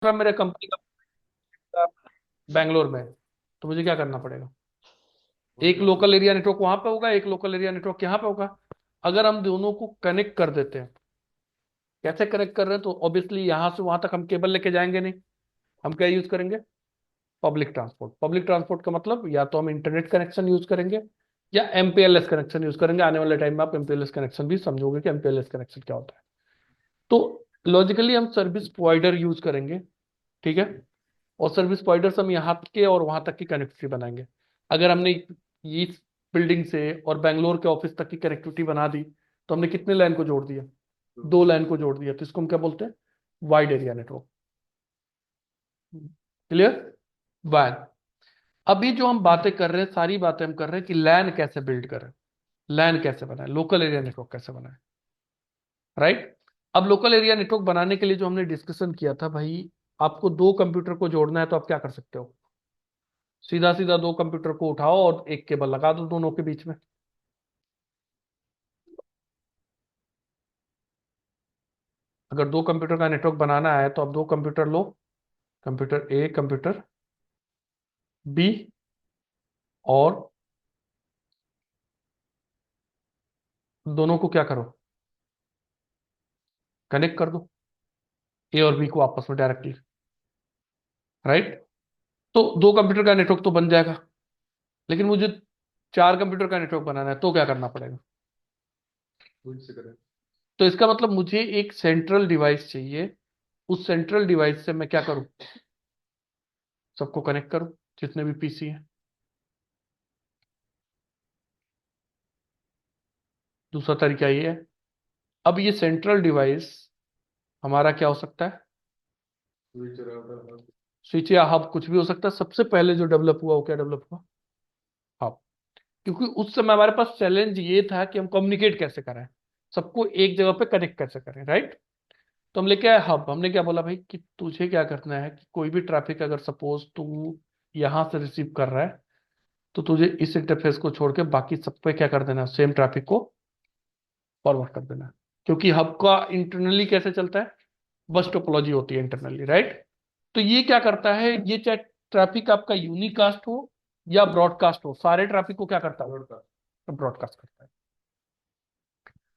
मेरे कंपनी का बैंगलोर में है, तो मुझे क्या करना पड़ेगा? एक लोकल एरिया नेटवर्क वहां पे होगा, एक लोकल एरिया नेटवर्क यहाँ पे होगा। अगर हम दोनों को कनेक्ट कर देते हैं, कैसे कनेक्ट कर रहे हैं, तो ऑब्वियसली यहां से वहां तक हम केबल लेके जाएंगे नहीं। हम क्या यूज करेंगे? Public transport. पब्लिक ट्रांसपोर्ट का मतलब या तो हम इंटरनेट कनेक्शन यूज करेंगे या एमपीएलएस कनेक्शन यूज करेंगे। आने वाले टाइम में आप एमपीएलएस कनेक्शन भी समझोगे कि एमपीएलएस कनेक्शन क्या होता है। तो लॉजिकली हम सर्विस प्रोवाइडर यूज करेंगे, ठीक है। और सर्विस प्रोवाइडर्स हम यहाँ के और वहां तक की कनेक्टिविटी बनाएंगे। अगर हमने इस बिल्डिंग से और बैंगलोर के ऑफिस तक की कनेक्टिविटी बना दी, तो हमने कितने लाइन को जोड़ दिया? दो लाइन को जोड़ दिया। तो इसको हम क्या बोलते हैं? Wide area network. Clear? Wide. अभी जो हम बातें कर रहे हैं, सारी बातें हम कर रहे हैं कि लैन कैसे बिल्ड करें, लैन कैसे बनाए, लोकल एरिया नेटवर्क कैसे बनाए, राइट। अब लोकल एरिया नेटवर्क बनाने के लिए जो हमने डिस्कशन किया था भाई, आपको दो कंप्यूटर को जोड़ना है तो आप क्या कर सकते हो? सीधा सीधा दो कंप्यूटर को उठाओ और एक केबल लगा दो दोनों के बीच में। अगर दो कंप्यूटर का नेटवर्क बनाना है तो आप दो कंप्यूटर लो, कंप्यूटर ए, कंप्यूटर बी, और दोनों को क्या करो? कनेक्ट कर दो, ए और बी को आपस में डायरेक्टली, राइट। तो दो कंप्यूटर का नेटवर्क तो बन जाएगा। लेकिन मुझे चार कंप्यूटर का नेटवर्क बनाना है, तो क्या करना पड़ेगा? तो इसका मतलब मुझे एक सेंट्रल डिवाइस चाहिए। उस सेंट्रल डिवाइस से मैं क्या करूं? सबको कनेक्ट करूं, जितने भी पीसी हैं। दूसरा तरीका ये है। अब ये सेंट्रल डिवाइस हमारा क्या हो सकता है? स्विच या हब, कुछ भी हो सकता है। सबसे पहले जो डेवलप हुआ वो क्या डेवलप हुआ? हब। क्योंकि उस समय हमारे पास चैलेंज ये था कि हम कम्युनिकेट कैसे करें, सबको एक जगह पे कनेक्ट कैसे करें, राइट। तो हम लेके आए हब। हमने क्या बोला भाई कि तुझे क्या करना है कि कोई भी ट्रैफिक अगर सपोज तू यहां से रिसीव कर रहा है, तो तुझे इस इंटरफेस को छोड़ के बाकी सब पे क्या कर देना, सेम ट्रैफिक को फॉरवर्ड कर देना। क्योंकि हब का इंटरनली कैसे चलता है? बस टोपोलॉजी होती है इंटरनली, राइट। तो ये क्या करता है, ये चाहे ट्रैफिक आपका यूनिकास्ट हो या ब्रॉडकास्ट हो, सारे ट्रैफिक को क्या करता है? ब्रॉडकास्ट करता है,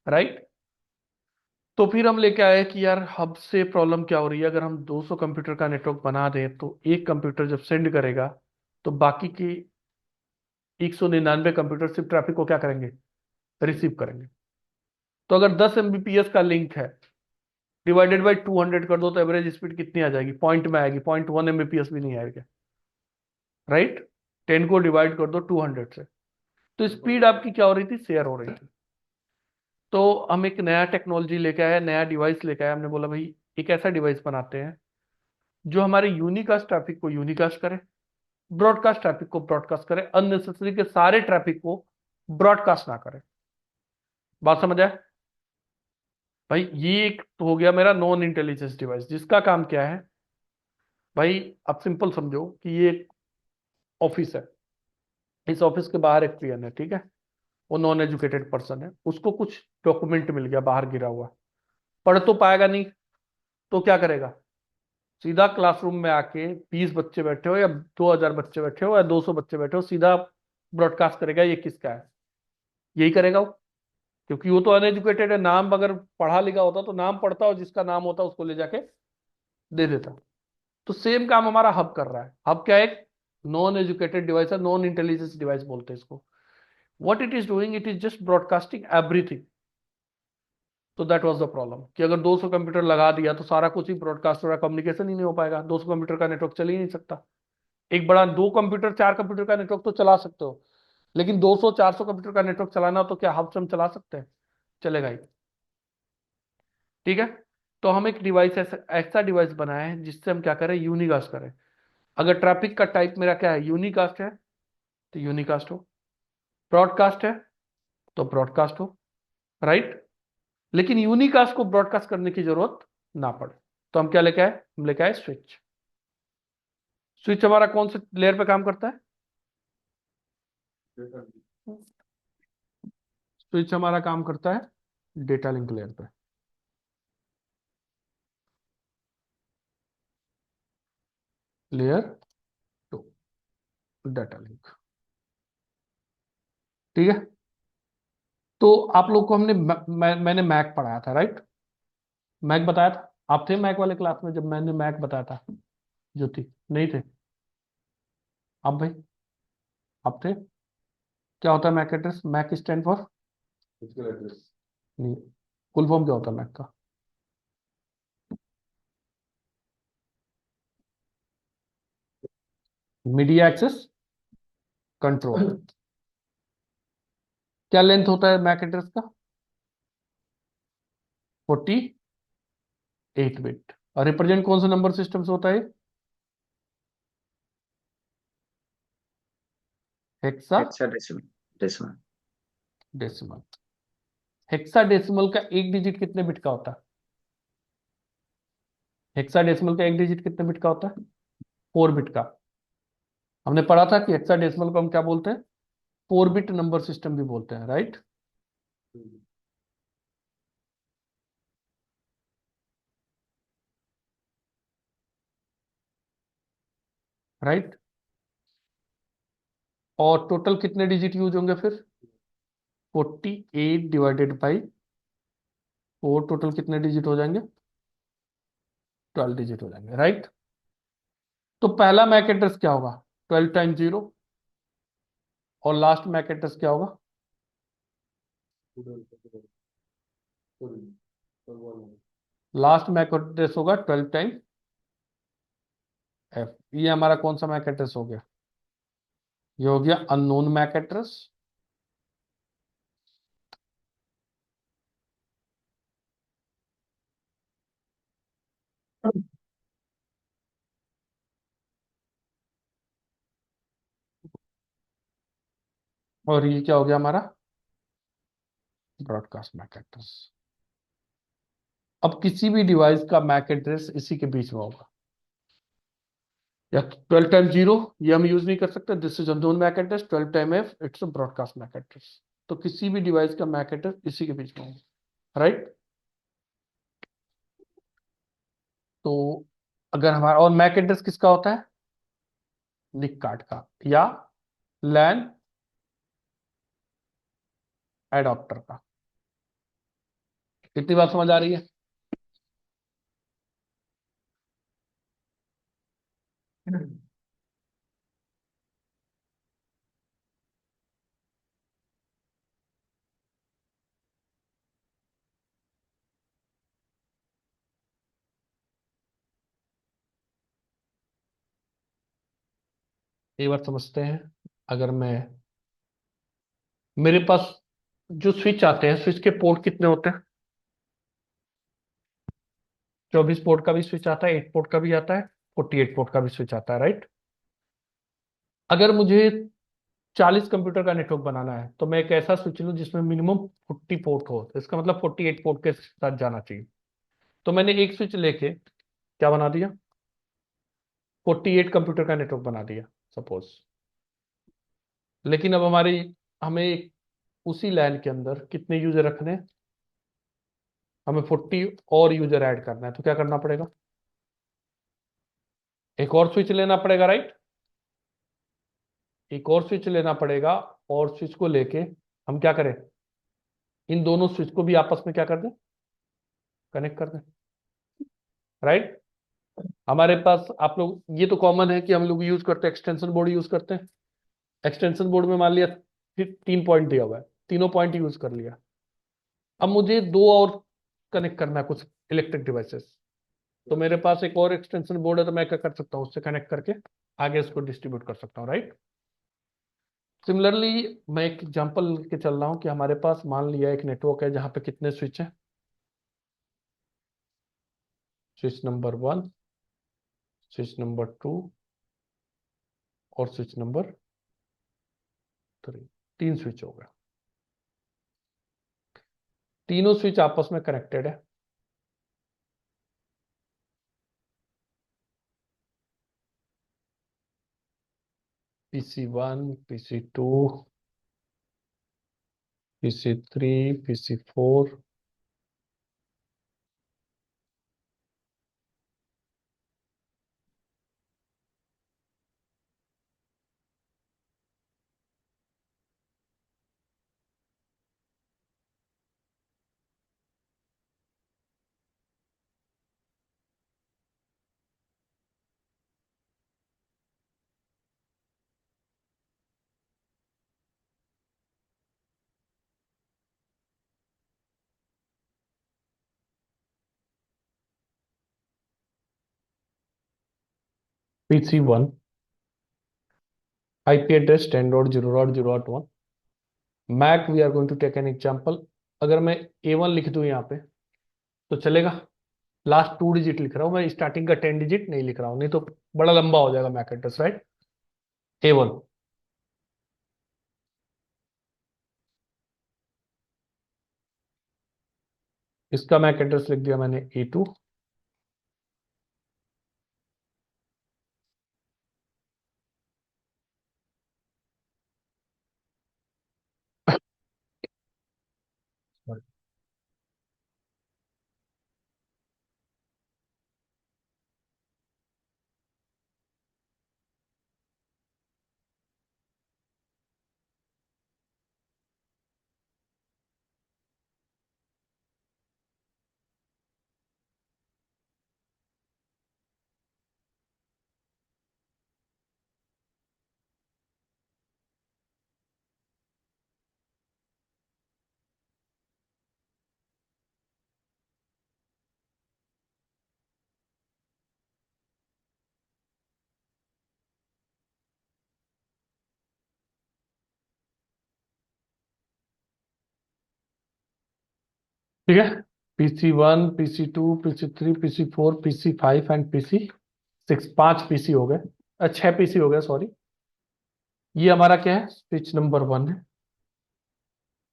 राइट। तो फिर हम लेके आए कि यार हब से प्रॉब्लम क्या हो रही है। अगर हम 200 कंप्यूटर का नेटवर्क बना दें तो एक कंप्यूटर जब सेंड करेगा, तो बाकी के 199 कंप्यूटर सिर्फ ट्रैफिक को क्या करेंगे? रिसीव करेंगे। तो अगर 10 एमबीपीएस का लिंक है, डिवाइडेड बाई 200 कर दो, तो एवरेज स्पीड कितनी आ जाएगी? पॉइंट में आएगी, 0.1 एमबीपीएस भी नहीं आएगा, राइट। 10 को डिवाइड कर दो 200 से, तो स्पीड आपकी क्या हो रही थी? शेयर हो रही थी। तो हम एक नया टेक्नोलॉजी लेके आए, नया डिवाइस लेके आए। हमने बोला भाई एक ऐसा डिवाइस बनाते हैं जो हमारे यूनिकास्ट ट्रैफिक को यूनिकास्ट करे, ब्रॉडकास्ट ट्रैफिक को ब्रॉडकास्ट करे, अननेसेसरी के सारे ट्रैफिक को ब्रॉडकास्ट ना करे। बात समझ आए? भाई ये एक तो हो गया मेरा नॉन इंटेलिजेंस डिवाइस, जिसका काम क्या है भाई? आप सिंपल समझो कि ये एक ऑफिस है। इस ऑफिस के बाहर एक पियन है, ठीक है। वो नॉन एजुकेटेड पर्सन है, उसको कुछ डॉक्यूमेंट मिल गया बाहर गिरा हुआ। पढ़ तो पाएगा नहीं, तो क्या करेगा? सीधा क्लासरूम में आके 20 बच्चे बैठे हो या 2000 बच्चे बैठे हो या 200 बच्चे बैठे हो, सीधा ब्रॉडकास्ट करेगा ये किसका है। यही करेगा वो। क्योंकि वो तो अनएजुकेटेड है। नाम अगर पढ़ा लिखा होता तो नाम पढ़ता, और जिसका नाम होता उसको ले जाके दे देता। तो सेम काम हमारा हब कर रहा है। हब क्या है? एक नॉन एजुकेटेड डिवाइस है, नॉन इंटेलिजेंस डिवाइस बोलते हैं इसको। What it is doing, it is just broadcasting everything. तो दैट वाज द प्रॉब्लम कि अगर 200 कंप्यूटर लगा दिया तो सारा कुछ ही ब्रॉडकास्ट हो रहा, कम्युनिकेशन ही नहीं हो पाएगा। 200 कंप्यूटर का नेटवर्क चल ही नहीं सकता। एक बड़ा दो कंप्यूटर, चार कंप्यूटर का नेटवर्क तो चला सकते हो, लेकिन 200 400 कंप्यूटर का नेटवर्क चलाना हो तो क्या हब से हम चला सकते हैं? चलेगा ही। ठीक है। तो हम एक डिवाइस ऐसा ऐसा डिवाइस बनाए हैं जिससे हम क्या करें? यूनिकास्ट करें। अगर ट्रैफिक का टाइप मेरा क्या है? यूनिकास्ट है, तो यूनिकास्ट हो। ब्रॉडकास्ट है, तो ब्रॉडकास्ट हो, राइट। लेकिन यूनिकास्ट को ब्रॉडकास्ट करने की जरूरत ना पड़े, तो हम क्या लेके आए? हम लेके आए स्विच। स्विच हमारा कौन से लेयर पे काम करता है? स्विच हमारा काम करता है डेटा लिंक लेयर पे। Layer 2 data link. ठीक है, तो आप लोग को हमने मैंने मैक पढ़ाया था, राइट? मैक बताया था, आप थे मैक वाले क्लास में जब मैंने मैक बताया था? ज्योति नहीं थे? आप भाई, आप थे? क्या होता है MAC address? MAC stand for? Physical address. नहीं, फुल फॉर्म क्या होता है मैक का? Media access control. क्या लेंथ होता है मैक एड्रेस का? 48 बिट। और रिप्रेजेंट कौन सा नंबर सिस्टम से होता है? Hexa hexadecimal. Decimal. Decimal. Hexa decimal का एक डिजिट कितने बिट का होता है? हेक्सा डेसिमल का एक डिजिट कितने बिट का होता है? 4 बिट का। हमने पढ़ा था कि हेक्सा डेसिमल को हम क्या बोलते हैं? 4 बिट नंबर सिस्टम भी बोलते हैं, राइट? राइट। और टोटल कितने डिजिट यूज होंगे फिर? 48 डिवाइडेड बाई 4, टोटल कितने डिजिट हो जाएंगे? 12 डिजिट हो जाएंगे, राइट? तो पहला मैक एड्रेस क्या होगा? 12 टाइम्स 0। और लास्ट मैक एड्रेस क्या होगा? लास्ट मैक एड्रेस होगा 12 टाइम f। ये हमारा कौन सा मैक एड्रेस हो गया? ये हो गया अननोन मैक एड्रेस। और ये क्या हो गया हमारा? Broadcast MAC address. अब किसी भी डिवाइस का मैक एड्रेस इसी के बीच में होगा। या 12 टाइम 0, ये हम यूज नहीं कर सकते, this is unknown MAC address. 12 time f, it's a broadcast MAC address. तो किसी भी डिवाइस का मैक एड्रेस इसी के बीच में होगा, राइट? तो अगर हमारा, और मैक एड्रेस किसका होता है? निक कार्ड का या लैन एडॉप्टर का। कितनी बात समझ आ रही है? ये बात समझते हैं? अगर मैं, मेरे पास जो स्विच आते हैं, स्विच के पोर्ट कितने होते हैं? 24 पोर्ट का भी स्विच आता है, 8 पोर्ट का भी आता है, 48 पोर्ट का भी स्विच आता है, राइट? अगर मुझे 40 कंप्यूटर का नेटवर्क बनाना है तो मैं एक ऐसा स्विच लूं जिसमें मिनिमम 40 पोर्ट हो, तो इसका मतलब 48 पोर्ट के साथ जाना चाहिए। तो मैंने एक स्विच लेके क्या बना दिया? 48 कंप्यूटर का नेटवर्क बना दिया, सपोज। लेकिन अब हमें उसी लैन के अंदर कितने यूजर रखने हैं? हमें 40 और यूजर ऐड करना है, तो क्या करना पड़ेगा? एक और स्विच लेना पड़ेगा, राइट? एक और स्विच लेना पड़ेगा। और स्विच को लेके हम क्या करें? इन दोनों स्विच को भी आपस में क्या कर दें? कनेक्ट कर दें, राइट? हमारे पास, आप लोग, ये तो कॉमन है कि हम लोग यूज करते हैं, एक्सटेंशन बोर्ड यूज करते हैं। एक्सटेंशन बोर्ड में मान लिया फिर 3 पॉइंट दिया हुआ है, तीनों पॉइंट यूज कर लिया। अब मुझे दो और कनेक्ट करना है, कुछ इलेक्ट्रिक डिवाइसेस। तो मेरे पास एक और एक्सटेंशन बोर्ड है, तो मैं क्या कर सकता हूँ? उससे कनेक्ट करके आगे इसको डिस्ट्रीब्यूट कर सकता हूँ, राइट? सिमिलरली, मैं एक एग्जांपल के चल रहा हूँ कि हमारे पास मान लिया एक नेटवर्क है जहाँ पे कितने स्विच हैं? स्विच नंबर 1, स्विच नंबर 2 और स्विच नंबर 3। 3 स्विच हो गए। तीनों स्विच आपस में कनेक्टेड है। PC1, PC2, PC3, PC4, PC1, IP address 10.0.0.1, MAC we are going to take an example. अगर मैं A1 लिख दूं यहाँ पे तो चलेगा? लास्ट 2 डिजिट लिख रहा हूँ मैं, स्टार्टिंग का 10 डिजिट नहीं लिख रहा हूँ, नहीं तो बड़ा लंबा हो जाएगा मैक एड्रेस, राइट? A1, इसका मैक एड्रेस लिख दिया मैंने A2, ठीक है। PC1, PC2, PC3, PC4, PC5 and PC6, 5 PC हो गए, 6 PC हो गए, सॉरी। ये हमारा क्या है? स्विच नंबर 1 है।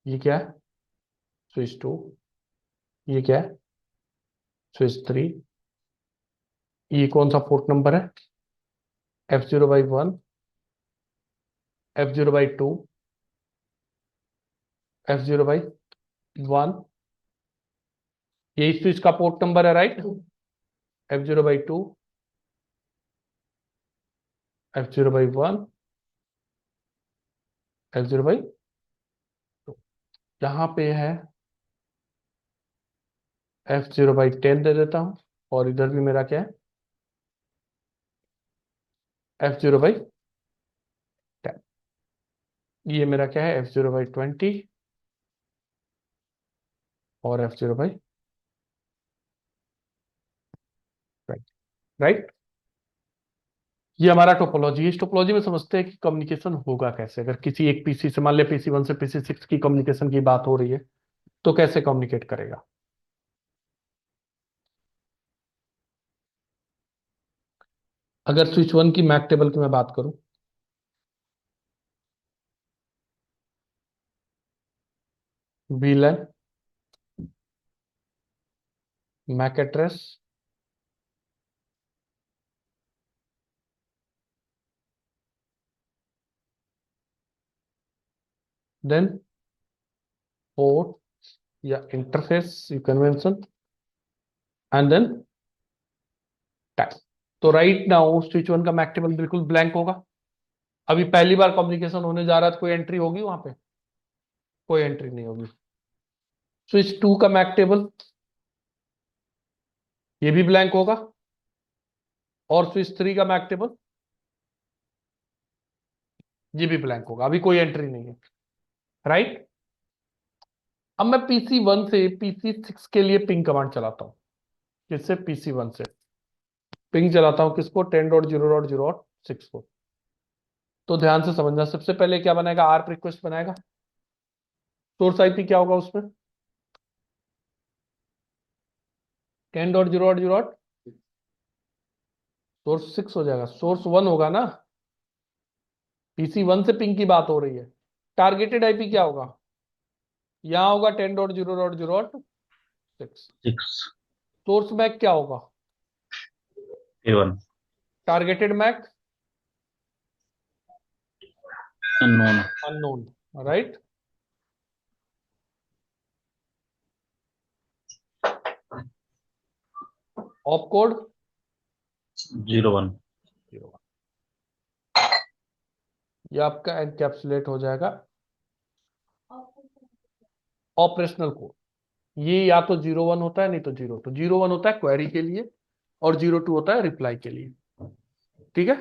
ये क्या है? स्विच 2। ये क्या है? स्विच 3। ये कौन सा पोर्ट नंबर है? F0/1, F0/2, F0/1। यही स्विच का पोर्ट नंबर है, राइट? F0/2, F0/1, F0/2। यहाँ पे है F0/10 दे देता हूँ, और इधर भी मेरा क्या है? F0/10। ये मेरा क्या है? F0/20 और F0/20, राइट? ये हमारा टोपोलॉजी है। इस टोपोलॉजी में समझते हैं कि कम्युनिकेशन होगा कैसे। अगर किसी एक PC से, मान लिया PC1 से PC6 की कम्युनिकेशन की बात हो रही है, तो कैसे कम्युनिकेट करेगा? अगर स्विच 1 की मैक टेबल की मैं बात करूं, VLAN, mac address, then port या interface you convention, and then tag. तो राइट नाउ स्विच 1 का मैक टेबल बिल्कुल ब्लैंक होगा। अभी पहली बार कम्युनिकेशन होने जा रहा है, तो कोई एंट्री होगी वहां पे? कोई एंट्री नहीं होगी। स्विच 2 का मैक टेबल, ये भी ब्लैंक होगा। और स्विच 3 का मैक टेबल, ये भी ब्लैंक होगा, अभी कोई एंट्री नहीं है, राइट? अब मैं PC1 से PC6 के लिए पिंग कमांड चलाता हूँ। किससे? PC1 से पिंग चलाता हूँ, किसको? 10.0.0.6 को। तो ध्यान से समझना, सबसे पहले क्या बनाएगा? ARP रिक्वेस्ट बनाएगा। सोर्स IP क्या होगा उसमें? 10.0.0, सोर्स 6 हो जाएगा, सोर्स 1 होगा ना। PC1 से पिंग की बात हो रही है। टारगेटेड IP क्या होगा? यहाँ होगा 10.0.0.6। 6 सोर्स मैक क्या होगा? A1 targeted MAC unknown unknown, right? Op code 01 ये आपका एनकैप्सुलेट हो जाएगा ऑपरेशनल कोड। ये या तो 0 1 होता है, नहीं तो 0 2। 0 1 होता है क्वेरी के लिए, और 0 2 होता है रिप्लाई के लिए। ठीक है?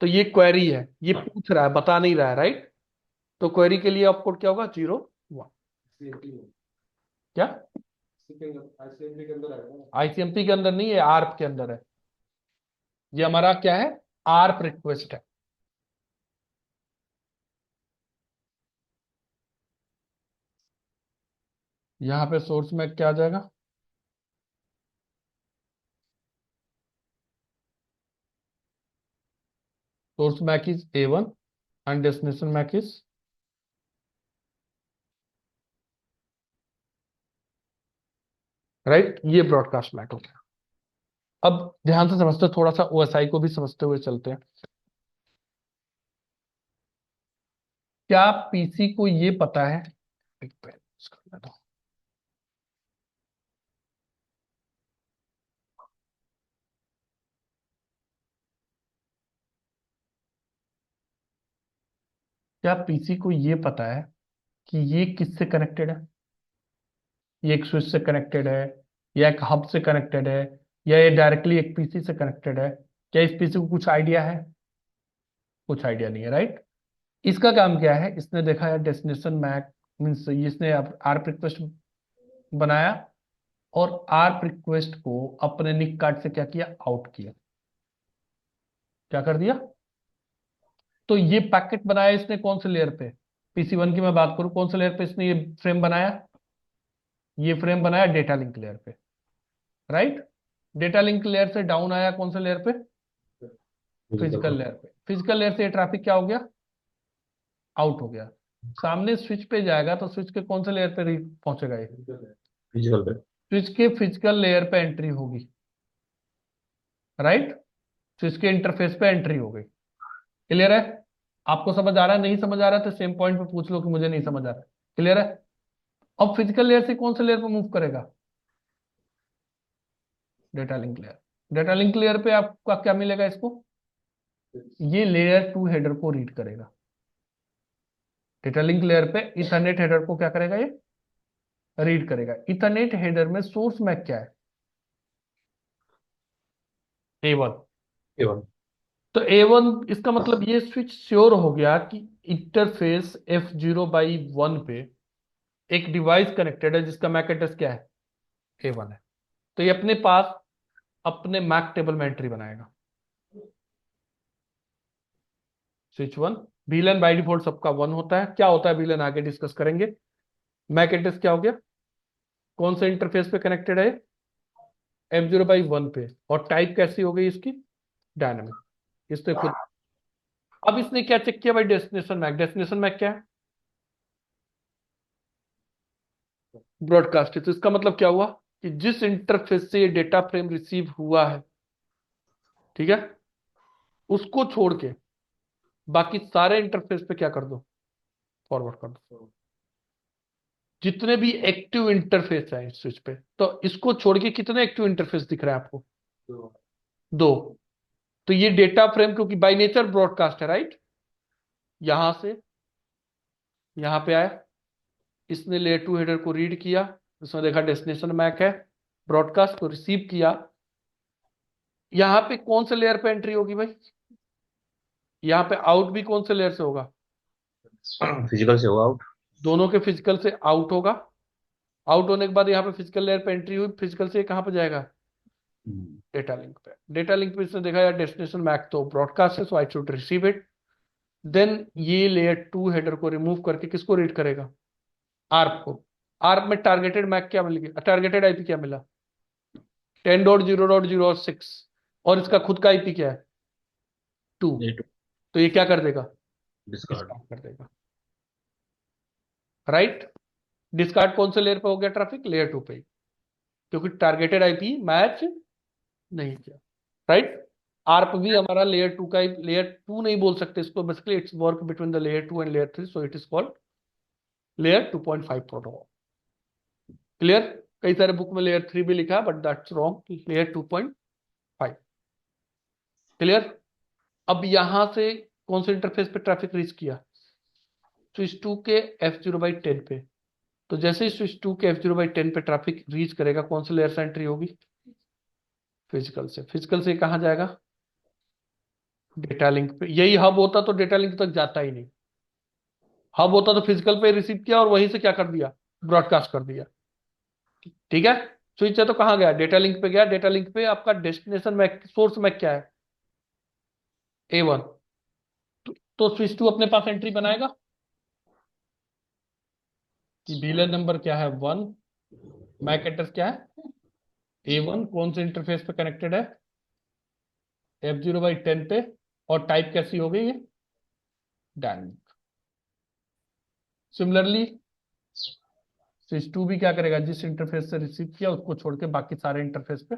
तो ये क्वेरी है, ये पूछ रहा है, बता नहीं रहा है, राइट? तो क्वेरी के लिए आपकोड क्या होगा? 0 1। क्या? ICMP के अंदर नहीं है, ARP के अंदर है। ये हमारा क्या है? आर्प रिक्वेस्ट है। यहां पे सोर्स में क्या आ जाएगा? Source MAC is A1 and destination MAC is, right, ये ब्रॉडकास्ट मैक हो गया। अब ध्यान से समझते, थोड़ा सा OSI को भी समझते हुए चलते हैं। क्या पीसी को ये पता है, एक पेन use कर लेता हूं। क्या पीसी को ये पता है कि ये किससे कनेक्टेड है? ये एक स्विच से कनेक्टेड है, या एक हब से कनेक्टेड है, या ये डायरेक्टली एक पीसी से कनेक्टेड है? क्या इस पीसी को कुछ आइडिया है? कुछ आइडिया नहीं है, राइट। इसका काम क्या है? इसने देखा है डेस्टिनेशन मैक मीन्स, इसने आर्प रिक्वेस्ट बनाया, और आर्प रिक्वेस्ट को अपने निक कार्ड से क्या किया? आउट किया। क्या कर दिया? तो ये पैकेट बनाया इसने कौन से लेयर पे? PC1 की मैं बात करूं, कौन से लेयर पे इसने ये फ्रेम बनाया? ये फ्रेम बनाया डेटा लिंक लेयर पे, राइट। डेटा लिंक लेयर से डाउन आया कौन से लेयर पे? फिजिकल लेयर पे। फिजिकल लेयर से ये ट्रैफिक क्या हो गया? आउट हो गया। सामने स्विच पे जाएगा तो स्विच के कौन से लेयर पे पहुंचेगा ये? फिजिकल पे। स्विच के फिजिकल लेयर पे एंट्री होगी, राइट। स्विच के इंटरफेस पे एंट्री हो गई। क्लियर है? आपको समझ आ रहा है? नहीं समझ आ रहा है तो सेम पॉइंट पे पूछ लो कि मुझे नहीं समझ आ रहा है। क्लियर है? अब फिजिकल लेयर से कौन से लेयर पे मूव करेगा? Data link layer. Data link layer पे आपका क्या मिलेगा इसको? ये लेयर 2 हेडर को रीड करेगा। डेटा लिंक लेयर पे इथरनेट हेडर को क्या करेगा? ये रीड करेगा। इथरनेट हेडर में सोर्स मैक क्या है? A1। A1। तो A1, इसका मतलब ये स्विच श्योर हो गया कि इंटरफेस F0/1 पे एक डिवाइस कनेक्टेड है जिसका मैक एड्रेस क्या है? A1 है। तो ये अपने पास अपने मैक टेबल में एंट्री बनाएगा। स्विच 1, VLAN बाय डिफॉल्ट सबका 1 होता है। क्या होता है VLAN आगे डिस्कस करेंगे। मैक एड्रेस क्या हो गया? कौन से इंटरफेस पे कनेक्टेड है? F0/1 पे। और टाइप कैसी हो गई इसकी? डायनामिक। इसने खुद, अब इसने क्या चेक किया भाई? Destination Mac. डेस्टिनेशन मैक क्या है? ब्रॉडकास्ट। तो इसका मतलब क्या हुआ कि जिस इंटरफेस से ये डेटा फ्रेम रिसीव हुआ है, ठीक है, उसको छोड़ के बाकी सारे इंटरफेस पे क्या कर दो? फॉरवर्ड कर दो। जितने भी एक्टिव इंटरफेस है इस स्विच पे, तो इसको छोड़ के कितने एक्टिव इंटरफेस दिख रहे हैं आपको? दो। तो ये डेटा फ्रेम क्योंकि बाय नेचर ब्रॉडकास्ट है, राइट, यहां से यहां पे आया, इसने लेयर 2 हेडर को रीड किया, इसमें देखा डेस्टिनेशन मैक है, ब्रॉडकास्ट को रिसीव किया। यहां पे कौन से लेयर पे एंट्री होगी भाई? यहाँ पे आउट भी कौन से लेयर से होगा? फिजिकल से होगा आउट। दोनों के फिजिकल से आउट होगा। आउट होने के बाद यहाँ पे फिजिकल लेयर पे एंट्री हुई, फिजिकल से कहाँ पे जाएगा? डेटा लिंक पे। डेटा लिंक पे इसने देखा यार डेस्टिनेशन मैक तो ब्रॉडकास्ट है, so I should receive it. Then ये लेयर 2 हेडर को रिमूव करके किसको रीड करेगा? आर्प को। आर्प में टारगेटेड मैक क्या मिल गया? टारगेटेड आईपी क्या मिला? 10.0.0.6। और इसका खुद का आईपी क्या है? 2। A2। तो ये क्या कर देगा? डिस्कार्ड। डिस्कार्ड कर देगा, राइट। डिस्कार्ड कौन से लेयर पे हो गया? ट्रैफिक लेयर 2 पे ही, क्योंकि टारगेटेड आईपी मैच नहीं किया, राइट। आर्प भी हमारा लेयर 2 का ही, लेयर 2 नहीं बोल सकते इसको, basically it's work between the layer 2 and layer 3, so it is called layer 2.5 protocol. Clear? कई सारे बुक में लेयर 3 भी लिखा है, but that's wrong, layer 2.5। Clear? अब यहां से कौन से इंटरफेस पे ट्रैफिक रीच किया? स्विच 2 के F0/10 पे। तो जैसे ही स्विच 2 के F0/10 पे ट्रैफिक रीच करेगा, कौन से लेयर से एंट्री होगी? फिजिकल से। फिजिकल से कहाँ जाएगा? डेटा लिंक पे। यही हब होता तो डेटा लिंक तक जाता ही नहीं। हब होता तो फिजिकल पे रिसीव किया और वहीं से क्या कर दिया? ब्रॉडकास्ट कर दिया। ठीक है। स्विच है तो कहाँ गया? डेटा लिंक पे गया। डेटा लिंक पे आपका डेस्टिनेशन मैक, सोर्स मैक क्या है? A1। तो स्विच टू अपने पास एंट्री बनाएगा कि बीलन नंबर क्या है 1, मैक एड्रेस क्या है A1, कौन से इंटरफेस पे कनेक्टेड है F0/10 पे, और टाइप कैसी हो गई है डायनेमिक। सिमिलरली स्विच टू भी क्या करेगा, जिस इंटरफेस से रिसीव किया उसको छोड़ के बाकी सारे इंटरफेस पे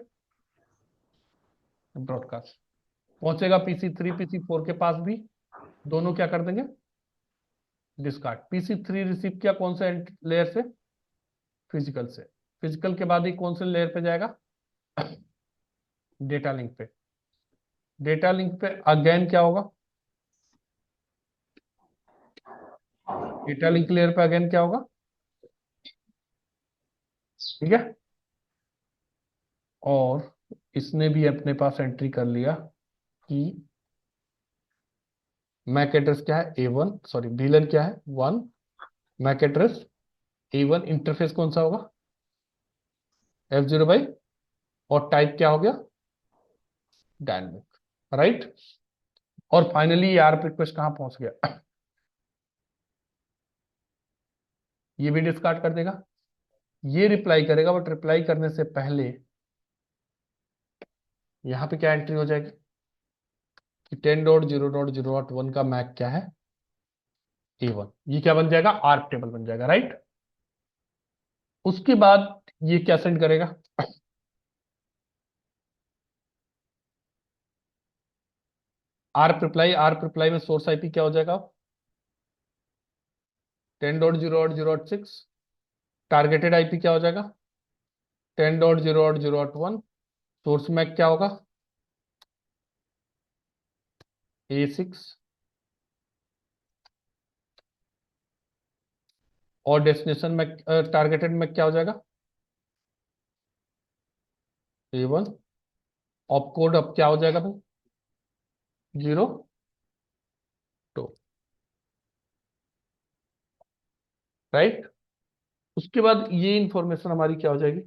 ब्रॉडकास्ट पहुंचेगा। PC3 PC4 के पास भी दोनों क्या कर देंगे डिस्कार्ड। PC3 रिसीव किया कौन से लेयर से फिजिकल से, फिजिकल के बाद ही कौन से लेयर पे जाएगा डेटा लिंक पे। डेटा लिंक पे अगेन क्या होगा, डेटा लिंक लेयर पे अगेन क्या होगा, ठीक है। और इसने भी अपने पास एंट्री कर लिया कि मैक एड्रेस क्या है A1, सॉरी बीलन क्या है 1, मैक एड्रेस A1, इंटरफेस कौन सा होगा F0 और टाइप क्या हो गया डायनेमिक, राइट। और फाइनली ARP रिक्वेस्ट कहां पहुंच गया ये भी डिस्कार्ड कर देगा। ये रिप्लाई करेगा, बट रिप्लाई करने से पहले यहां पे क्या एंट्री हो जाएगी कि 10.0.0.1 का मैक क्या है A1। ये क्या बन जाएगा आर्क टेबल बन जाएगा, राइट। उसके बाद ये क्या सेंड करेगा आर्क रिप्लाई में सोर्स IP क्या हो जाएगा 10.0.0.6, टारगेटेड IP क्या हो जाएगा 10.0.0.1, सोर्स मैक क्या होगा A6, और डेस्टिनेशन मैक टारगेटेड मैक क्या हो जाएगा A1। ऑप कोड अब क्या हो जाएगा भाई 0 2, राइट। उसके बाद ये इंफॉर्मेशन हमारी क्या हो जाएगी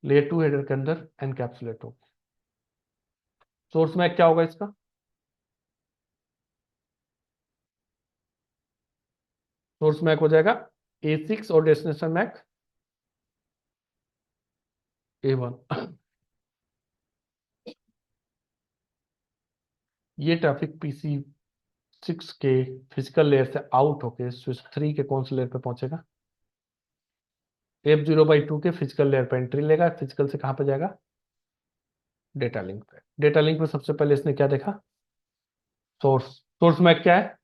लेयर 2 हेडर के अंदर एनकैप्सुलेट हो। सोर्स मैक क्या होगा इसका सोर्स मैक हो जाएगा A6 और डेस्टिनेशन मैक A1। ये ट्रैफिक PC6 के फिजिकल लेयर से आउट होके स्विच 3 के कौन से लेयर पे पहुंचेगा F0/2 के फिजिकल लेयर पे एंट्री लेगा। फिजिकल से कहां पे जाएगा डेटा लिंक पे। डेटा लिंक में सबसे पहले इसने क्या देखा सोर्स। सोर्स मैक क्या है,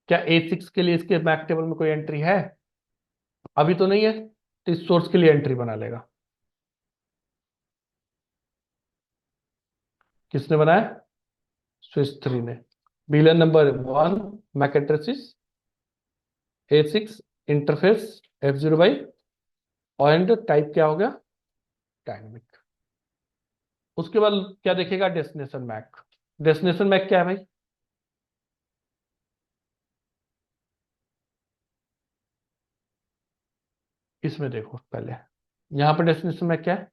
क्या A6 के लिए इसके मैक टेबल में कोई एंट्री है अभी तो नहीं है, तो इस सोर्स के लिए एंट्री बना लेगा। किसने बनाया स्विच 3 ने। VLAN number 1 mac address A6, interface F0 and type क्या हो गया डायनेमिक। उसके बाद क्या देखेगा डेस्टिनेशन मैक। डेस्टिनेशन मैक क्या है भाई इसमें देखो पहले, यहां पर डेस्टिनेशन मैक क्या है,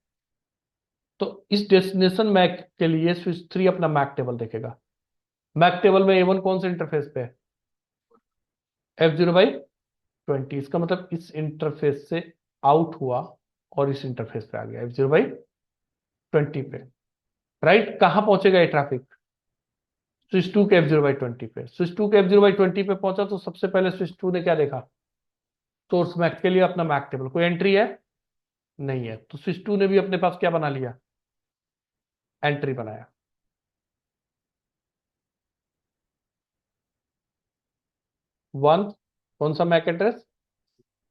तो इस डेस्टिनेशन मैक के लिए स्विच 3 अपना मैक टेबल देखेगा। मैक टेबल में A1 कौन से इंटरफेस पे है F0/20, इसका मतलब इस इंटरफेस से आउट हुआ और इस इंटरफेस पे आ गया F0/20 पे, राइट। कहां पहुंचेगा ये ट्रैफिक स्विच 2 के F0/20 पे। स्विच 2 के F0/20 पे पहुंचा तो सबसे पहले स्विच 2 ने क्या देखा सोर्स मैक के लिए अपना मैक टेबल, कोई एंट्री है नहीं है, तो स्विच 2 ने भी अपने पास क्या बना लिया एंट्री बनाया। 1 कौन सा मैक एड्रेस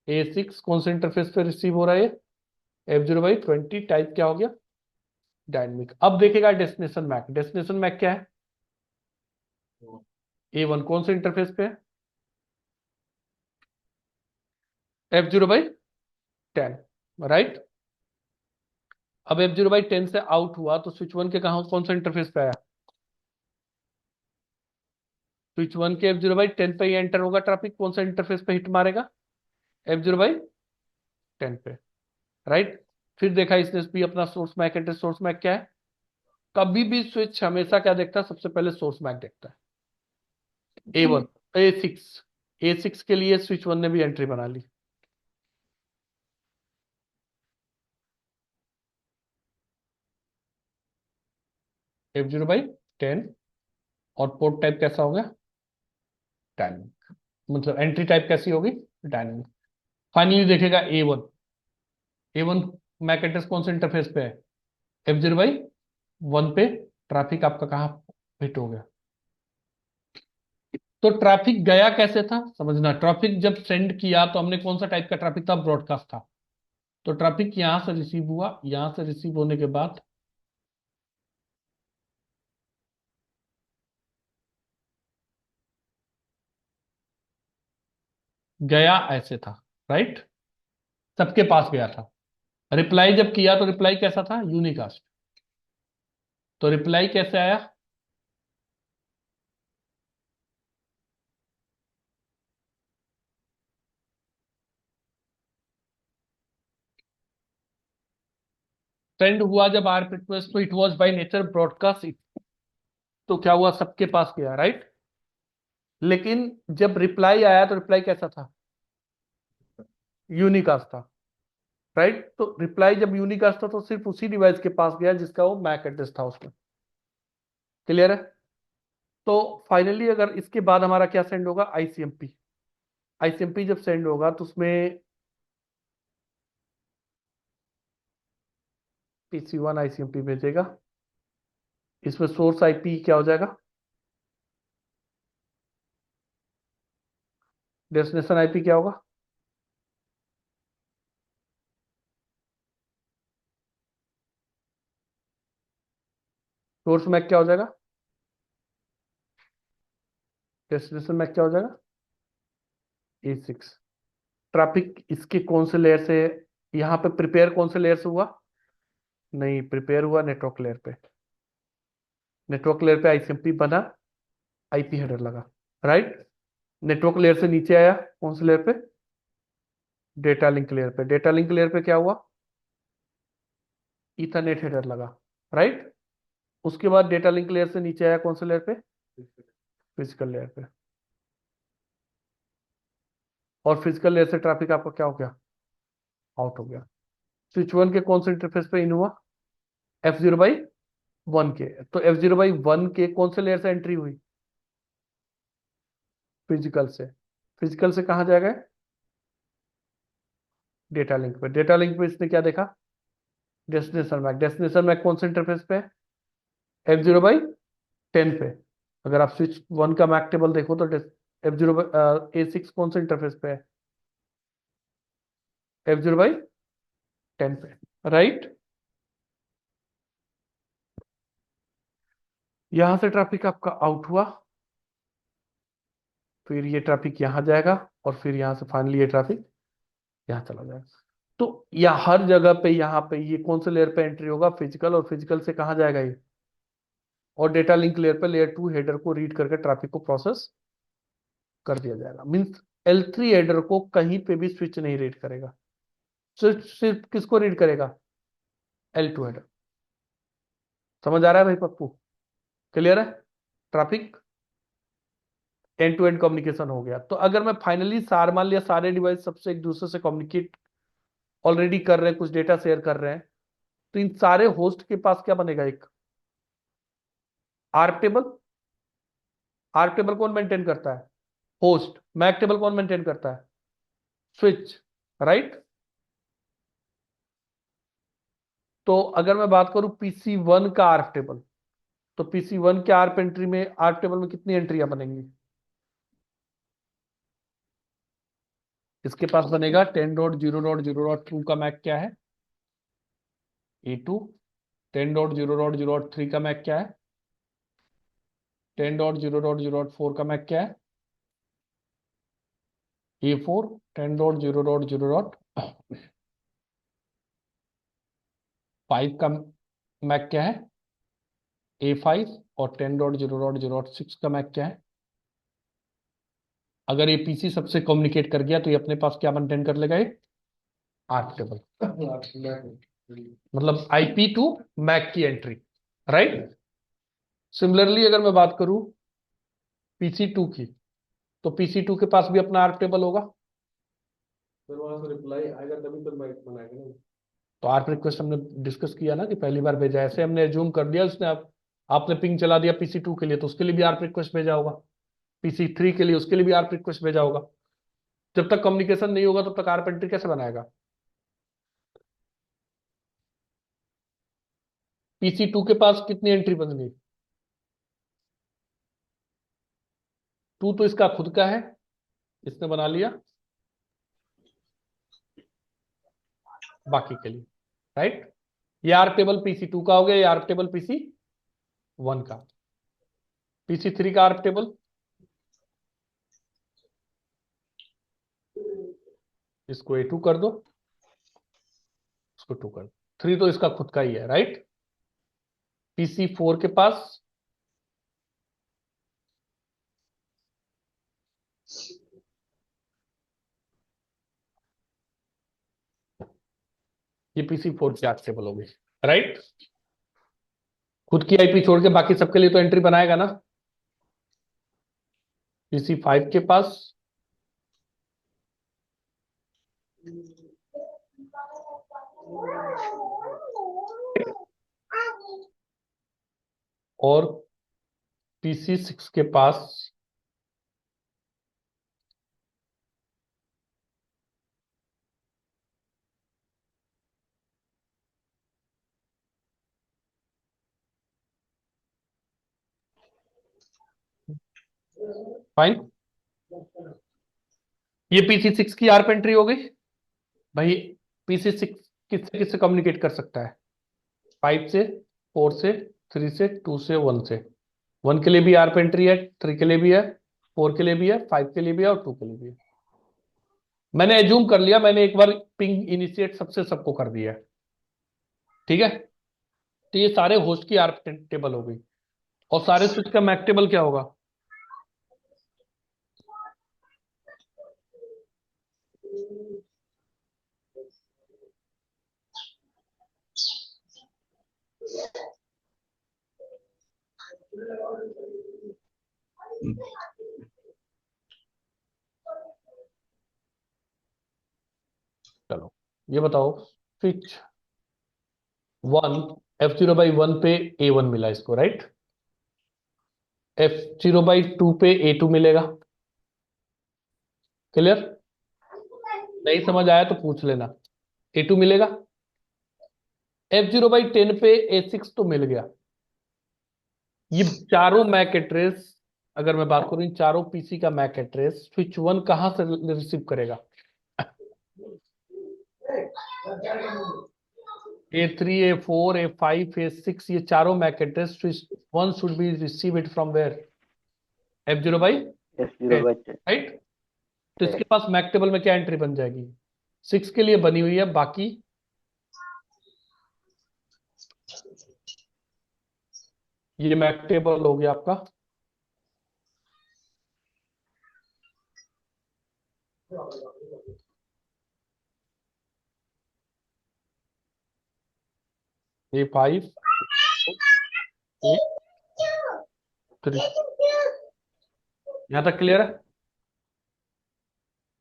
A6, कौन से इंटरफेस पे रिसीव हो रहा है F0/20, टाइप क्या हो गया डायनेमिक। अब देखेगा डेस्टिनेशन मैक। डेस्टिनेशन मैक क्या है A1, कौन से इंटरफेस पे है F0/10, राइट। अब F0/10 से आउट हुआ तो स्विच 1 के कहा कौन सा इंटरफेस पे आया स्विच 1 के F0/10 पे ही एंटर होगा ट्रैफिक, कौन सा इंटरफेस पे हिट मारेगा F0/10 पे, राइट। फिर देखा इसने भी अपना source MAC address, source MAC क्या है, कभी भी स्विच हमेशा क्या देखता है, सबसे पहले सोर्स मैक देखता है। A1, A6 के लिए स्विच वन ने भी एंट्री बना ली। F0/10, और पोर्ट टाइप कैसा हो गया, डायनेमिक, मतलब एंट्री टाइप कैसी होगी, डायनेमिक। फाइनली देखेगा A1 मैक एड्रेस कौन से इंटरफेस पे है, F0/1 पे। ट्रैफिक आपका कहाँ हिट हो गया, तो ट्रैफिक गया कैसे था समझना। ट्रैफिक जब सेंड किया तो हमने कौन सा टाइप का ट्रैफिक था, ब्रॉडकास्ट था। तो ट्रैफिक यहां से रिसीव हुआ, यहां से रिसीव होने के बाद गया ऐसे था, राइट, सबके पास गया था। रिप्लाई जब किया तो रिप्लाई कैसा था, यूनिकास्ट। तो रिप्लाई कैसे आया, सेंड हुआ जब आर रिक्वेस्ट, तो it was by nature broadcast, तो क्या हुआ, सबके पास गया, राइट। लेकिन जब रिप्लाई आया तो रिप्लाई कैसा था, यूनिकास्ट था, राइट। तो रिप्लाई जब यूनिकास्ट था तो सिर्फ उसी डिवाइस के पास गया जिसका वो मैक एड्रेस था उसमें। क्लियर है। तो फाइनली अगर इसके बाद हमारा क्या सेंड होगा, आईसीएमपी। आईसीएमपी जब सेंड होगा तो उसमें PC1 आईसीएमपी भेजेगा, इसमें सोर्स आईपी क्या हो जाएगा, डेस्टिनेशन आईपी क्या होगा, सोर्स मैक क्या हो जाएगा, डेस्टिनेशन मैक क्या हो जाएगा, A6। ट्रैफिक इसके कौन से लेयर से, यहाँ पे प्रिपेयर कौन से लेयर से हुआ, नहीं, प्रिपेयर हुआ नेटवर्क लेयर पे। नेटवर्क लेयर पे आईसीएमपी बना, आईपी हेडर लगा, राइट। नेटवर्क लेयर से नीचे आया कौन से लेयर पे, डेटा लिंक लेयर पे। डेटा लिंक लेयर पे क्या हुआ, ईथरनेट हेडर लगा, राइट। उसके बाद डेटा लिंक लेयर से नीचे आया कौन से लेयर पे, फिजिकल लेयर पे। और फिजिकल लेयर से ट्रैफिक आपका क्या हो गया, आउट हो गया। स्विच वन के कौन से इंटरफेस पे इन हुआ, F0/1 के। तो F0/1 के कौन से लेयर से एंट्री हुई, फिजिकल से। फिजिकल से कहाँ जाएगा, डेटा लिंक पे। डेटा लिंक पे इसने क्या देखा, डेस्टिनेशन मैक। डेस्टिनेशन मैक कौन से इंटरफेस पे है, F0/10 पे। अगर आप स्विच वन का मैक टेबल देखो तो A6 कौन से इंटरफेस पे है, F0/10 पे, राइट। यहां से ट्रैफिक आपका आउट हुआ, फिर ये ट्रैफिक यहां जाएगा, और फिर यहां से फाइनली ये ट्रैफिक यहां चला जाएगा। तो या हर जगह पे यहाँ पे ये कौन से लेयर पे एंट्री होगा, फिजिकल, और फिजिकल से कहाँ जाएगा ये, और डेटा लिंक लेयर पे लेयर 2 हेडर को रीड करके ट्रैफिक को प्रोसेस कर दिया जाएगा। मीन्स L3 हेडर को कहीं पे भी स्विच नहीं रीड करेगा, स्विच सिर्फ किसको रीड करेगा, L2 हेडर। समझ आ रहा है भाई पप्पू, क्लियर है। Traffic end to end communication हो गया। तो अगर मैं फाइनली सार मान लिया सारे डिवाइस सबसे एक दूसरे से कम्युनिकेट ऑलरेडी कर रहे हैं, कुछ डेटा शेयर कर रहे हैं, तो इन सारे होस्ट के पास क्या बनेगा, एक आर्क टेबल। आर्क टेबल कौन मेंटेन करता है, होस्ट। मैक टेबल कौन मेंटेन करता है, स्विच, राइट। तो अगर मैं बात करूं PC1 का आर्क टेबल, तो PC1 के आर्क एंट्री में, आर्क टेबल में कितनी एंट्रियां बनेंगी, इसके पास बनेगा 10.0.0.2 का मैक क्या है, A2। 10.0.0.3 का मैक क्या है, 10.0.0.4 का मैक क्या है, A4। 10.0.0.5 का मैक क्या है, A5। और 10.0.0.6 का मैक क्या है। अगर ये पीसी सबसे कम्युनिकेट कर गया तो ये अपने पास क्या मेंटेन कर लेगा, ये आर्क टेबल। मतलब आईपी टू मैक की एंट्री, राइट। सिमिलरली अगर मैं बात करूं पीसी टू की, तो पीसी टू के पास भी अपना आर्क टेबल होगा। फिर वहां से रिप्लाई आएगा तभी तो मैं बनाएगा ना। तो आर्क रिक्वेस्ट हमने डिस्कस किया ना कि पहली बार भेजा, ऐसे हमने एज्यूम कर दिया उसने, आपने पिंग चला दिया पीसी टू के लिए तो उसके लिए भी आर्क रिक्वेस्ट भेजा होगा, पीसी थ्री के लिए उसके लिए भी आर्क रिक्वेस्ट भेजा होगा। जब तक कम्युनिकेशन नहीं होगा तब तक आर्क एंट्री कैसे बनाएगा? पीसी टू के पास कितनी एंट्री बन गई? टू तो इसका खुद का है, इसने बना लिया बाकी के लिए, राइट। ये आर्क टेबल पीसी टू का हो गया, ये आर्क टेबल पीसी वन का। पीसी थ्री का आर्क टेबल, इसको ए टू कर दो, इसको टू कर दो। थ्री तो इसका खुद का ही है, राइट। पीसी फोर के पास ये पीसी फोर की आर्क टेबल होगी, राइट। खुद की आईपी छोड़ के बाकी सबके लिए तो एंट्री बनाएगा ना। पीसी फाइव के पास और पीसी सिक्स के पास फाइन। ये पीसी सिक्स की आर्क एंट्री हो गई भाई। पीसी सिक्स किससे किससे कम्युनिकेट कर सकता है? फाइव से, फोर से, थ्री से, टू से, वन से। वन के लिए भी आर्क एंट्री है, थ्री के लिए भी है, फोर के लिए भी है, फाइव के लिए भी है और टू के लिए भी है। मैंने एज्यूम कर लिया, मैंने एक बार पिंग इनिशिएट सबसे सबको कर दिया है, ठीक है। तो ये सारे होस्ट की आर्क टेबल हो गई। और सारे स्विच का मैक टेबल क्या होगा? चलो ये बताओ, switch one, F zero by one पे ए वन मिला इसको, right. F zero by two पे ए टू मिलेगा। क्लियर? नहीं समझ आया तो पूछ लेना। ए टू मिलेगा। एफ जीरो बाई टेन पे ए सिक्स तो मिल गया। ये चारों मैक एड्रेस, अगर मैं बात करूं इन चारों पीसी का मैक एड्रेस स्विच वन कहां से रिसीव करेगा? A three, A four, A five, A six, ये चारों MAC address switch one should be receive it from where? F zero by F0 ten, by 10 right. तो इसके correct पास Mac table में क्या entry बन जाएगी? सिक्स के लिए बनी हुई है, बाकी ये मैक टेबल हो गया आपका। ए फाइव, ए थ्री, यहां तक क्लियर है?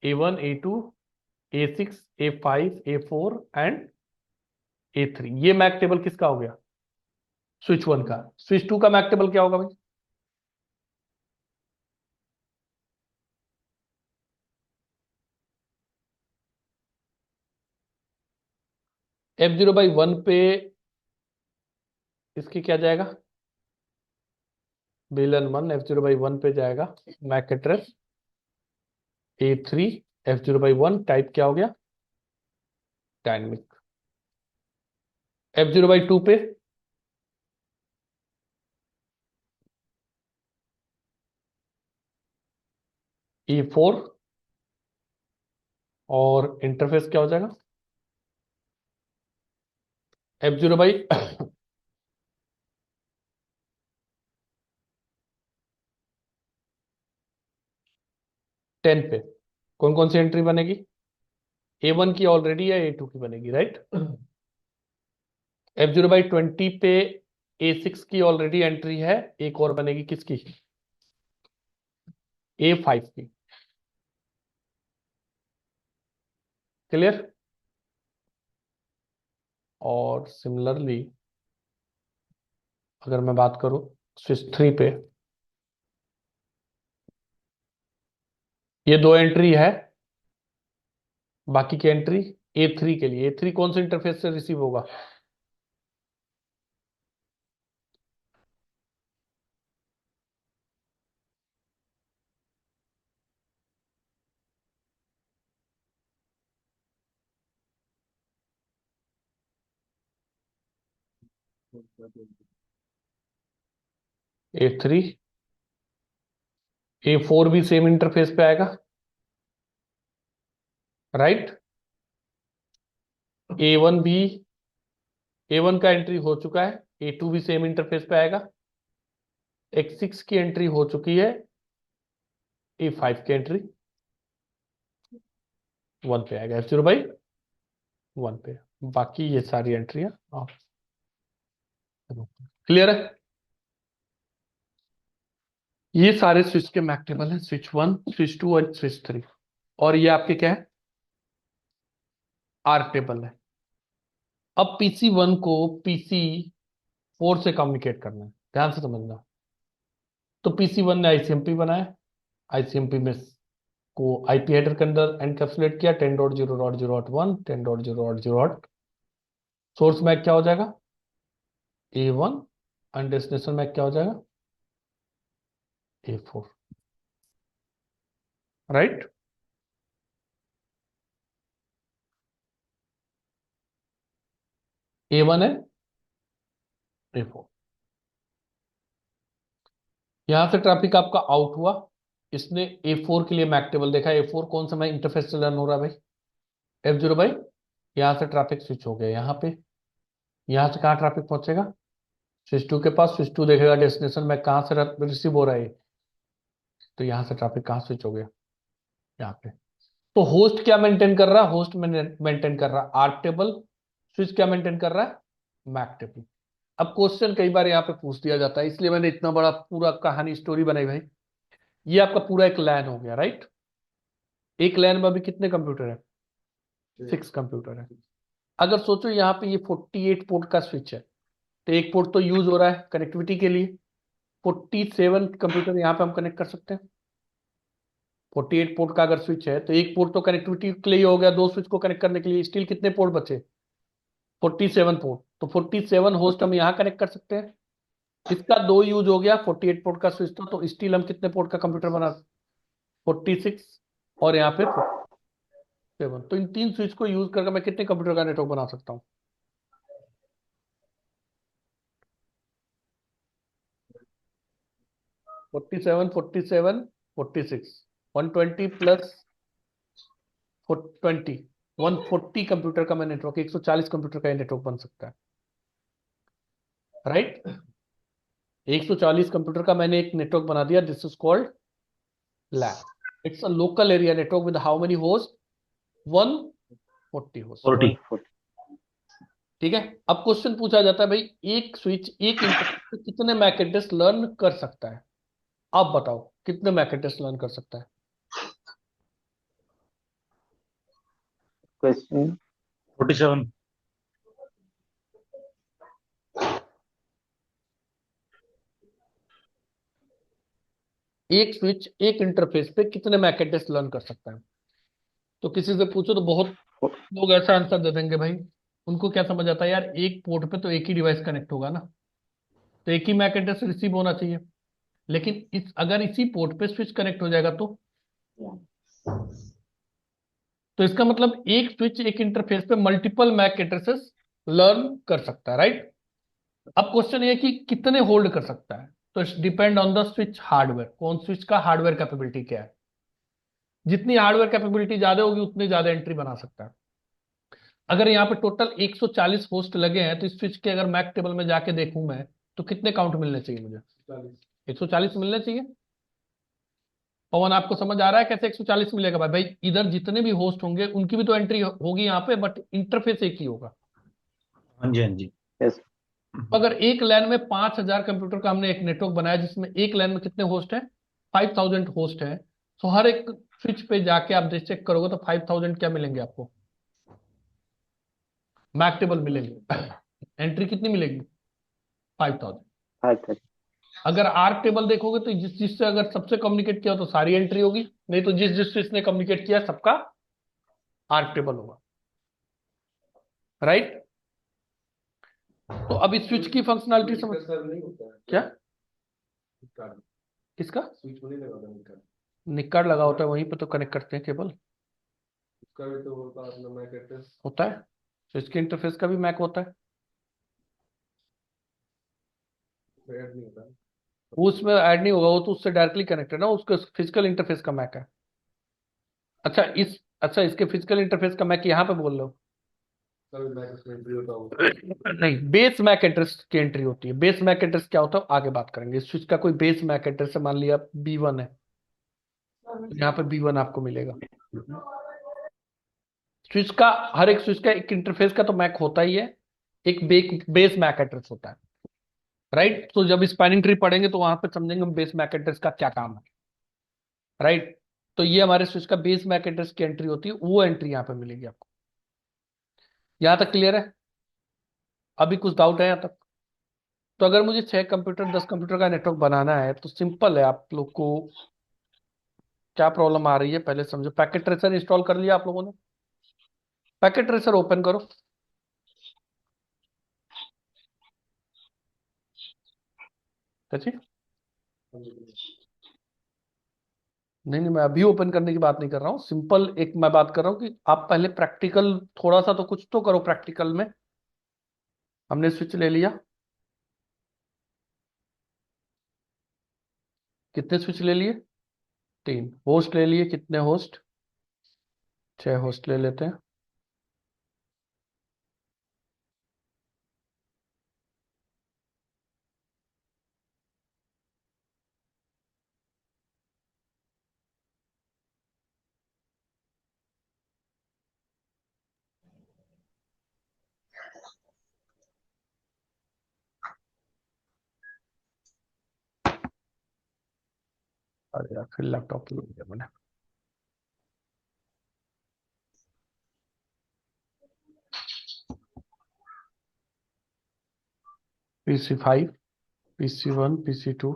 A one, A two, A six, A five, A four and A three, ये मैक टेबल किसका हो गया? स्विच वन का। स्विच टू का मैक टेबल क्या होगा भाई? एफ जीरो बाई वन पे इसकी क्या जाएगा? VLAN one F zero by one पे जाएगा MAC address A three, F zero by one type क्या हो गया? Dynamic. F zero by two पे ई फोर और इंटरफेस क्या हो जाएगा? एफ जीरो बाई टेन पे कौन कौन सी एंट्री बनेगी? ए वन की ऑलरेडी है, ए टू की बनेगी, राइट। F0/20 पे A6 की ऑलरेडी एंट्री है, एक और बनेगी किसकी, A5 की। क्लियर। और सिमिलरली अगर मैं बात करूं स्विच 3 पे, ये दो एंट्री है, बाकी की एंट्री A3 के लिए। A3 कौन से इंटरफेस से रिसीव होगा, A3। A4 भी सेम इंटरफेस पे आएगा, राइट। A1 भी, A1 का एंट्री हो चुका है, A2 भी सेम इंटरफेस पे आएगा। X6 की एंट्री हो चुकी है, A5 की एंट्री 1 पे आएगा, F0/1 पे। बाकी ये सारी एंट्रियां आप क्लियर है। ये सारे स्विच के मैक टेबल है, स्विच 1, स्विच 2 और स्विच 3। और ये आपके क्या है, आर्क टेबल है। अब PC1 को PC4 से कम्युनिकेट करना है, ध्यान से समझना। तो PC1 ने ICMP बनाया, ICMP में को IP हेडर के अंदर एनकैप्सुलेट किया 10.0.0.1, 10.0.0.0। सोर्स मैक क्या हो जाएगा, A1, एंड डेस्टिनेशन मैक क्या हो जाएगा, A4, राइट। A1 है, A4। यहां से ट्रैफिक आपका आउट हुआ, इसने A4 के लिए मैक टेबल देखा। A4 कौन सा मैं इंटरफेस से लर्न हो रहा है भाई, F0। यहां से ट्रैफिक स्विच हो गया यहाँ पे, यहां से कहाँ ट्रैफिक पहुंचेगा, स्विच 2 के पास। स्विच 2 देखेगा डेस्टिनेशन में कहाँ से रिसीव हो रहा है, तो यहाँ से ट्रैफिक कहाँ स्विच हो गया, यहाँ पे। तो होस्ट क्या मेंटेन कर रहा है, होस्ट मेंटेन कर रहा है आर्क टेबल, स्विच क्या मेंटेन कर रहा है, मैक टेबल। अब क्वेश्चन कई बार यहाँ पे पूछ दिया जाता है, इसलिए मैंने इतना बड़ा पूरा कहानी स्टोरी बनाई भाई। ये आपका पूरा एक लैन हो गया, राइट। एक लैन में अभी कितने कंप्यूटर है, 6 कंप्यूटर है। अगर सोचो यहाँ पे ये 48 पोर्ट का स्विच है, तो एक पोर्ट तो यूज हो रहा है कनेक्टिविटी के लिए, 47 कंप्यूटर यहाँ पे हम कनेक्ट कर सकते हैं। 48 पोर्ट का अगर स्विच है तो एक पोर्ट तो कनेक्टिविटी के लिए हो गया, दो स्विच को कनेक्ट करने के लिए स्टिल कितने पोर्ट बचे, 47 पोर्ट। तो 47 होस्ट हम यहाँ कनेक्ट कर सकते हैं। इसका दो यूज हो गया, 48 पोर्ट का स्विच था, तो स्टिल हम कितने पोर्ट का कंप्यूटर बना, 46, और यहाँ पे 47। तो इन तीन स्विच को यूज करके मैं कितने कंप्यूटर का नेटवर्क बना सकता हूँ, 47, 47, 46, 120 प्लस 20, 140 कंप्यूटर का मैं नेटवर्क, 140 कंप्यूटर का नेटवर्क बन सकता है, राइट। 140 कंप्यूटर का मैंने एक नेटवर्क बना दिया, this is called LAN. It's a local area network with how many host, 140 host. 40। ठीक है। अब क्वेश्चन पूछा जाता है भाई, एक स्विच एक इंटरफेस से कितने मैक एड्रेस लर्न कर सकता है, आप बताओ कितने मैक एड्रेस लर्न कर सकता है। क्वेश्चन 47। एक स्विच एक इंटरफेस पे कितने मैक एड्रेस लर्न कर सकता है। तो किसी से पूछो तो बहुत लोग ऐसा आंसर दे देंगे भाई, उनको क्या समझ आता है यार, एक पोर्ट पे तो एक ही डिवाइस कनेक्ट होगा ना, तो एक ही मैक एड्रेस रिसीव होना चाहिए। लेकिन अगर इसी पोर्ट पे स्विच कनेक्ट हो जाएगा तो इसका मतलब एक स्विच एक इंटरफेस पे मल्टीपल मैक एड्रेसेस लर्न कर सकता है, राइट। अब क्वेश्चन ये है कि कितने होल्ड कर सकता है, तो it's depend on the switch hardware, कौन स्विच का हार्डवेयर कैपेबिलिटी क्या है। जितनी हार्डवेयर कैपेबिलिटी ज्यादा होगी उतनी ज्यादा एंट्री बना सकता है। अगर यहाँ पे टोटल 140 होस्ट लगे हैं, तो इस स्विच के अगर मैक टेबल में जाके देखूं मैं, तो कितने काउंट मिलने चाहिए मुझे, 140 मिलने चाहिए। पवन आपको समझ आ रहा है कैसे 140 मिलेगा भाई, भाई इधर जितने भी होस्ट होंगे उनकी भी तो एंट्री होगी यहाँ पे, बट इंटरफेस एक ही होगा। हाँ जी, हाँ जी। यस। अगर एक लैन में 5,000 कंप्यूटर का हमने एक नेटवर्क बनाया जिसमें एक लैन में कितने होस्ट है, 5,000 होस्ट है, तो हर एक स्विच पे जाके आप चेक करोगे तो 5,000 क्या मिलेंगे आपको, मैक टेबल मिलेंगे। एंट्री कितनी मिलेगी, 5,000। अच्छा। अगर आर्क टेबल देखोगे तो जिस जिससे अगर सबसे कम्युनिकेट किया तो सारी एंट्री होगी, नहीं तो जिस जिस स्विच ने कम्युनिकेट किया सबका आर्क टेबल होगा, राइट। तो अब इस स्विच की फंक्शनैलिटी समझ, सर नहीं होता है क्या कार्ड, किसका स्विच में नहीं लगा था कार्ड, निकाड लगा होता है वहीं पे तो कनेक्ट करते हैं केबल, उसका भी तो होता है अपना मैक एड्रेस, होता है। तो इसके इंटरफेस का भी मैक होता है, ऐड नहीं होता है। वो उसमें ऐड नहीं होगा, वो तो उससे डायरेक्टली कनेक्टेड है ना, उसका फिजिकल इंटरफेस का मैक है। अच्छा अच्छा इसके फिजिकल इंटरफेस का मैक यहाँ पे बोल रहे हो। सर मैक उसमें एंट्री होता होगा। नहीं, बेस मैक एड्रेस की एंट्री होती है। बेस मैक एड्रेस क्या होता है आगे बात करेंगे। स्विच का कोई बेस मैक एड्रेस है, मान लिया B1 है, तो यहाँ पे B1 आपको मिलेगा। स्विच का, हर एक स्विच का एक इंटरफेस का तो मैक होता ही है, एक बेस मैक एड्रेस होता है, राइट। तो जब स्पैनिंग ट्री पढ़ेंगे तो वहां पे समझेंगे बेस मैक एड्रेस का क्या काम है, राइट। तो ये हमारे स्विच का बेस मैक एड्रेस की एंट्री होती है, वो एंट्री यहाँ पे मिलेगी आपको। यहां तक क्लियर है, अभी कुछ डाउट है यहाँ तक। तो अगर मुझे 6 कंप्यूटर 10 कंप्यूटर का नेटवर्क बनाना है तो सिंपल है, आप लोग को क्या प्रॉब्लम आ रही है पहले समझो। पैकेट ट्रेसर इंस्टॉल कर लिया आप लोगों ने, पैकेट ट्रेसर ओपन करो। कैसे, नहीं नहीं, मैं अभी ओपन करने की बात नहीं कर रहा हूँ, सिंपल एक मैं बात कर रहा हूँ कि आप पहले प्रैक्टिकल थोड़ा सा तो कुछ तो करो प्रैक्टिकल में। हमने स्विच ले लिया, कितने स्विच ले लिए, 3 होस्ट ले लिए, कितने होस्ट, 6 होस्ट ले लेते हैं। अरे यार फिर लैपटॉप ले लिया मैंने। PC5, PC1, PC2,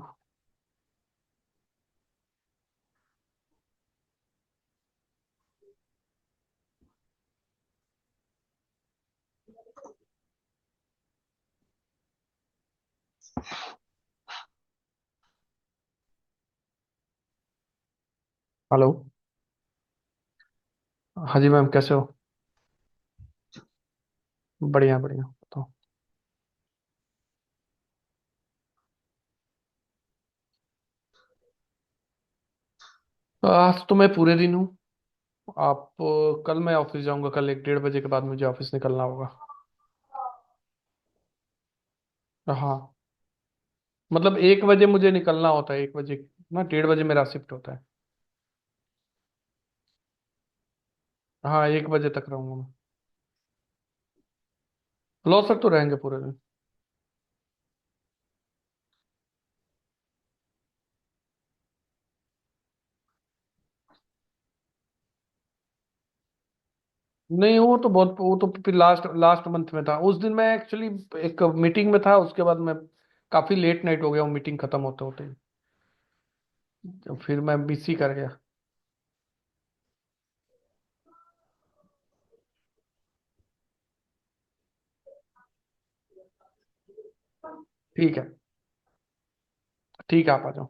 हेलो, हाँ जी मैम कैसे हो, बढ़िया बढ़िया बताओ। तो आज तो मैं पूरे दिन हूँ। आप कल मैं ऑफिस जाऊंगा, कल 1 1:30 बजे के बाद मुझे ऑफिस निकलना होगा। हाँ, मतलब 1 बजे मुझे निकलना होता है, 1 बजे ना, 1:30 बजे मेरा शिफ्ट होता है। हाँ 1 बजे तक रहूंगा मैं। लॉ सर तो रहेंगे पूरे दिन। नहीं वो तो बहुत, वो तो फिर लास्ट लास्ट मंथ में था। उस दिन मैं एक्चुअली एक मीटिंग में था, उसके बाद मैं काफी लेट नाइट हो गया वो मीटिंग खत्म होते होते ही, तो फिर मैं बिजी कर गया। ठीक है, ठीक है आप आ जाओ।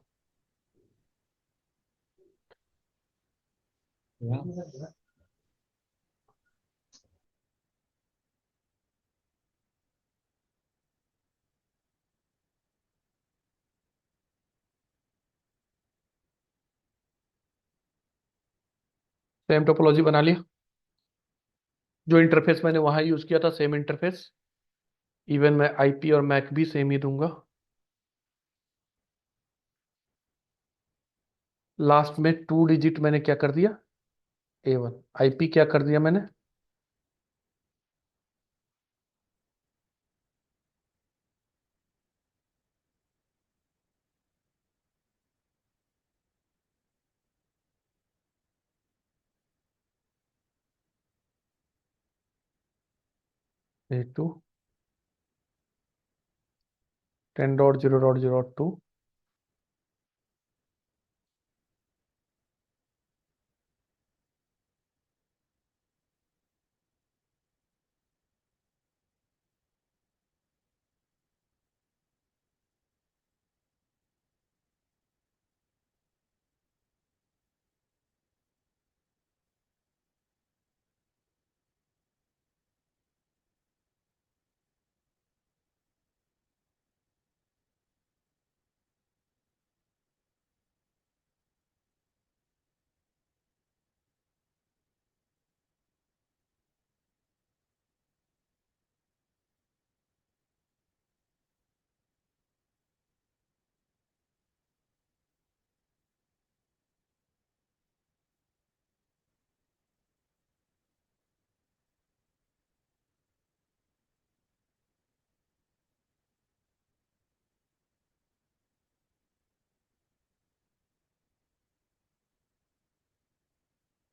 सेम टोपोलॉजी बना लिया, जो इंटरफेस मैंने वहां यूज किया था सेम इंटरफेस। इवन मैं IP और मैक भी सेम ही दूंगा। लास्ट में 2 डिजिट मैंने क्या कर दिया, A1। IP क्या कर दिया मैंने, A2 10.0.0.2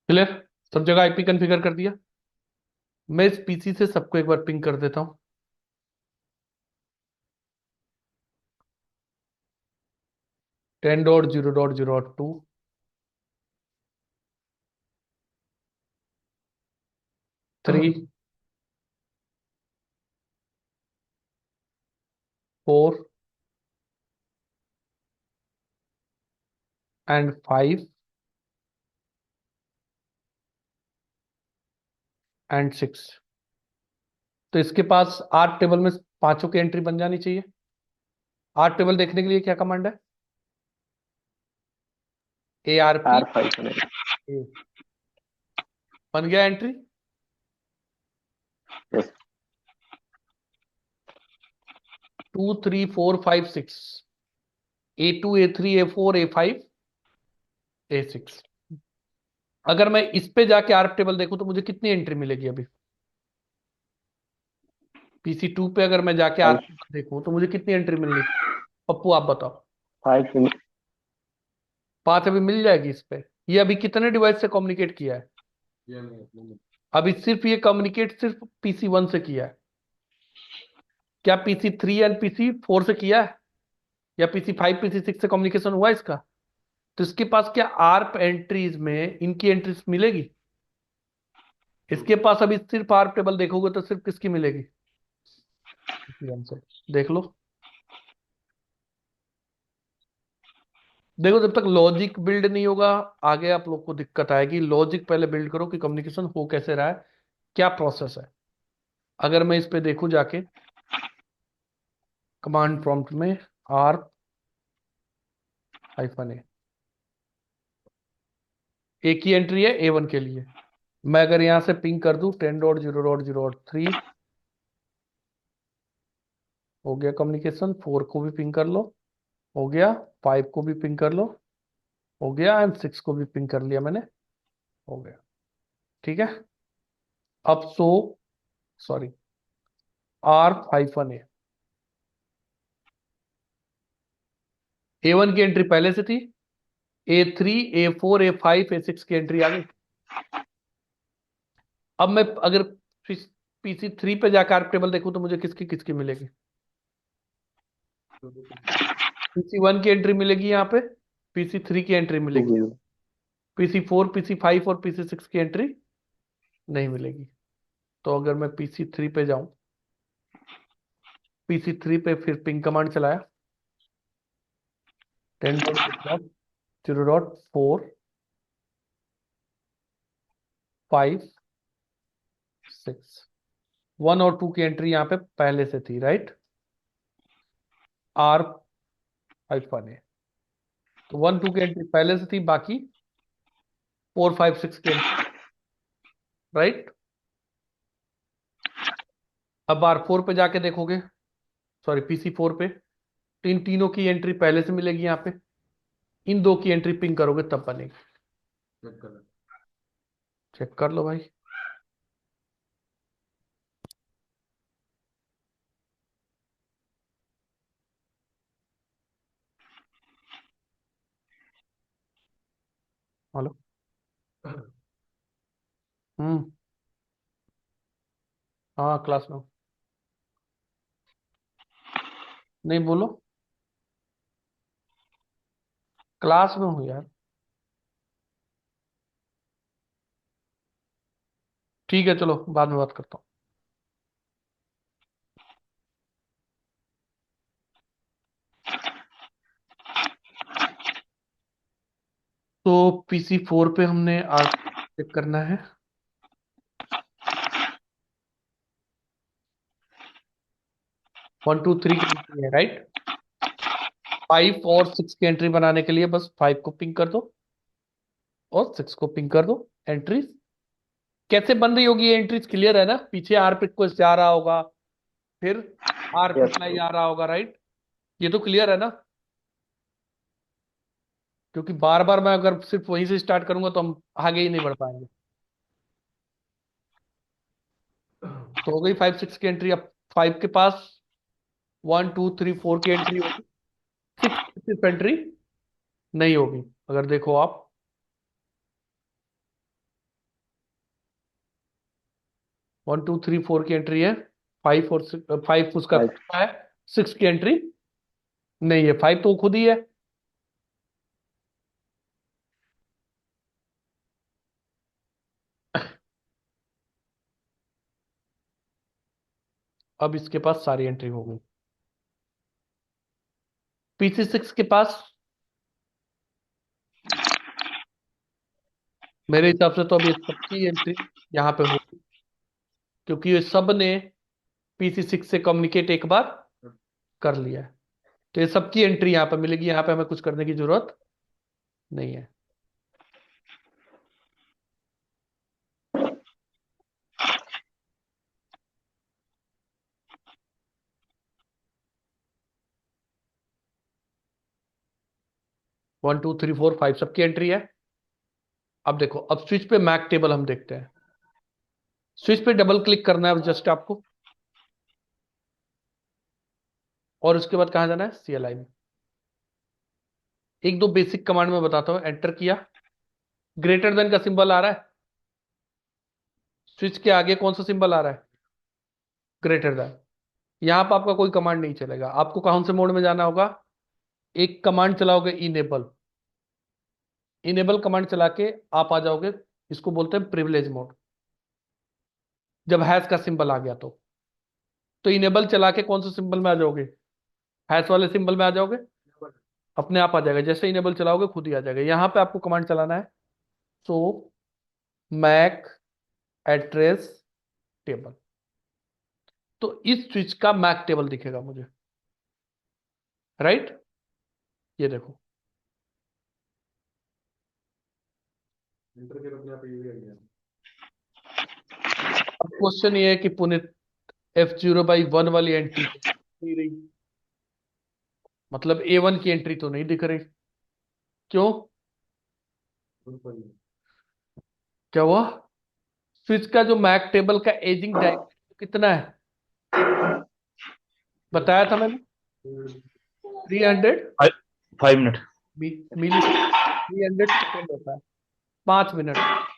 क्लियर। सब जगह आईपी कॉन्फ़िगर कर दिया। मैं इस पीसी से सबको एक बार पिंग कर देता हूँ। 10.0.0.2 3 4 and 5 and 6। तो इसके पास आर टेबल में पांचों की एंट्री बन जानी चाहिए। आर टेबल देखने के लिए क्या कमांड है? ARP R5 है। बन गया entry. Yes. 2 3 4 5 6 A2 A3 A4 A5 A6। अगर मैं इस पे जाके आर टेबल देखूं तो मुझे कितनी एंट्री मिलेगी अभी? PC2 पे अगर मैं जाके आर फाइव टेबल देखूं तो मुझे कितनी एंट्री मिलनी? पप्पू आप बताओ। फाइव 5 अभी मिल जाएगी इस पे। ये अभी कितने डिवाइस से कम्युनिकेट किया है? ये नहीं अभी सिर्फ ये कम्युनिकेट सिर्फ PC1 से किया है। क्या PC3 एंड PC4 से किया है? या PC5 PC6 से कम्युनिकेशन हुआ है इसका? तो इसके पास क्या आर्प एंट्रीज में इनकी एंट्रीज मिलेगी? इसके पास अभी सिर्फ आर्प टेबल देखोगे तो सिर्फ किसकी मिलेगी? PC1 से। देख लो। देखो जब तक लॉजिक बिल्ड नहीं होगा आगे आप लोग को दिक्कत आएगी। लॉजिक पहले बिल्ड करो कि कम्युनिकेशन हो कैसे रहा है, क्या प्रोसेस है। अगर मैं इस पे देखूं जाके कमांड प्रॉम्प्ट में आर -A एक ही एंट्री है A1 के लिए। मैं अगर यहां से पिंग कर दूं 10.0.0.3 हो गया कम्युनिकेशन। 4 को भी पिंग कर लो, हो गया। 5 को भी पिंग कर लो, हो गया। एंड 6 को भी पिंग कर लिया मैंने, हो गया। ठीक है। अब सॉरी R-A A1 की एंट्री पहले से थी। A3 A4 A5 A6 की एंट्री आ गई। अब मैं अगर PC3 पे जाकर टेबल देखूं तो मुझे किसकी किसकी मिलेगी? PC1 की एंट्री मिलेगी यहाँ पे, PC3 की एंट्री मिलेगी। टू PC4 PC5 और PC6 की एंट्री नहीं मिलेगी। तो अगर मैं PC3 पे जाऊं, PC3 पे फिर पिंग कमांड चलाया 10.0.4 5 6 1 और 2 की एंट्री यहाँ पे पहले से थी, राइट? R-A तो 1 2 की एंट्री पहले से थी, बाकी 4 5 6 की एंट्री, राइट? अब R4 पे जाके देखोगे, सॉरी PC4 पे, तो इन तीनों की एंट्री पहले से मिलेगी यहाँ पे। इन दो की एंट्री पिंग करोगे तब बनेगी। चेक कर चेक कर लो भाई। हेलो। हम्म। हाँ क्लास में हूँ। नहीं बोलो, क्लास में हूँ यार। ठीक है चलो बाद में बात करता हूँ। तो PC4 पे हमने आर चेक करना है। 1 2 3 की एंट्री है राइट। 5 और 6 की एंट्री बनाने के लिए बस 5 को पिंग कर दो और 6 को पिंग कर दो। एंट्रीज कैसे बन रही होगी, ये एंट्रीज क्लियर है ना? पीछे आर रिक्वेस्ट जा रहा होगा, फिर आर Yes. रिप्लाई आ रहा होगा राइट। ये तो क्लियर है ना? क्योंकि बार बार मैं अगर सिर्फ वहीं से स्टार्ट करूंगा तो हम आगे ही नहीं बढ़ पाएंगे। तो हो गई 5 6 की एंट्री। अब 5 के पास 1 2 3 4 की एंट्री होगी। 6 सिर्फ एंट्री नहीं होगी। अगर देखो आप 1 2 3 4 की एंट्री है। 5 उसका Right. खुद का है। 6 की एंट्री नहीं है। 5 तो खुद ही है। अब इसके पास सारी एंट्री हो गई। PC6 के पास मेरे हिसाब से तो अभी सबकी एंट्री यहाँ पे होगी, क्योंकि ये सब ने PC6 से कम्युनिकेट एक बार कर लिया है। तो ये सबकी एंट्री यहाँ पे मिलेगी। यहाँ पे हमें कुछ करने की जरूरत नहीं है। One two three four five सबकी एंट्री है। अब देखो, अब स्विच पे मैक टेबल हम देखते हैं। स्विच पे डबल क्लिक करना है जस्ट आपको, और उसके बाद कहाँ जाना है? CLI में। एक दो बेसिक कमांड में बताता हूँ। एंटर किया, ग्रेटर देन का सिंबल आ रहा है। स्विच के आगे कौन सा सिंबल आ रहा है? Greater than. यहाँ पर आपका कोई कमांड नहीं चलेगा। आपको कौन से मोड में जाना होगा? एक कमांड चलाओगे, इनेबल। इनेबल कमांड चला के आप आ जाओगे, इसको बोलते हैं प्रिविलेज मोड। जब हैश का सिंबल आ गया तो इनेबल चला के कौन से सिंबल में आ जाओगे? हैश वाले सिंबल में आ जाओगे। अपने आप आ जाएगा। जैसे इनेबल चलाओगे खुद ही आ जाएगा। यहाँ पे आपको कमांड चलाना है, सो मैक एड्रेस टेबल। तो इस स्विच का मैक टेबल दिखेगा मुझे, राइट। ये देखो। इंटर के अपने आप ये आ गया। अब क्वेश्चन ये है कि पुनित F0/1 वाली एंट्री नहीं रही, मतलब A1 की एंट्री तो नहीं दिख रही। क्यों? क्या हुआ? स्विच का जो मैक टेबल का एजिंग टाइम कितना है बताया था मैंने? 300 5 minute. मिली 300 सेकेंड होता है, 5 मिनट।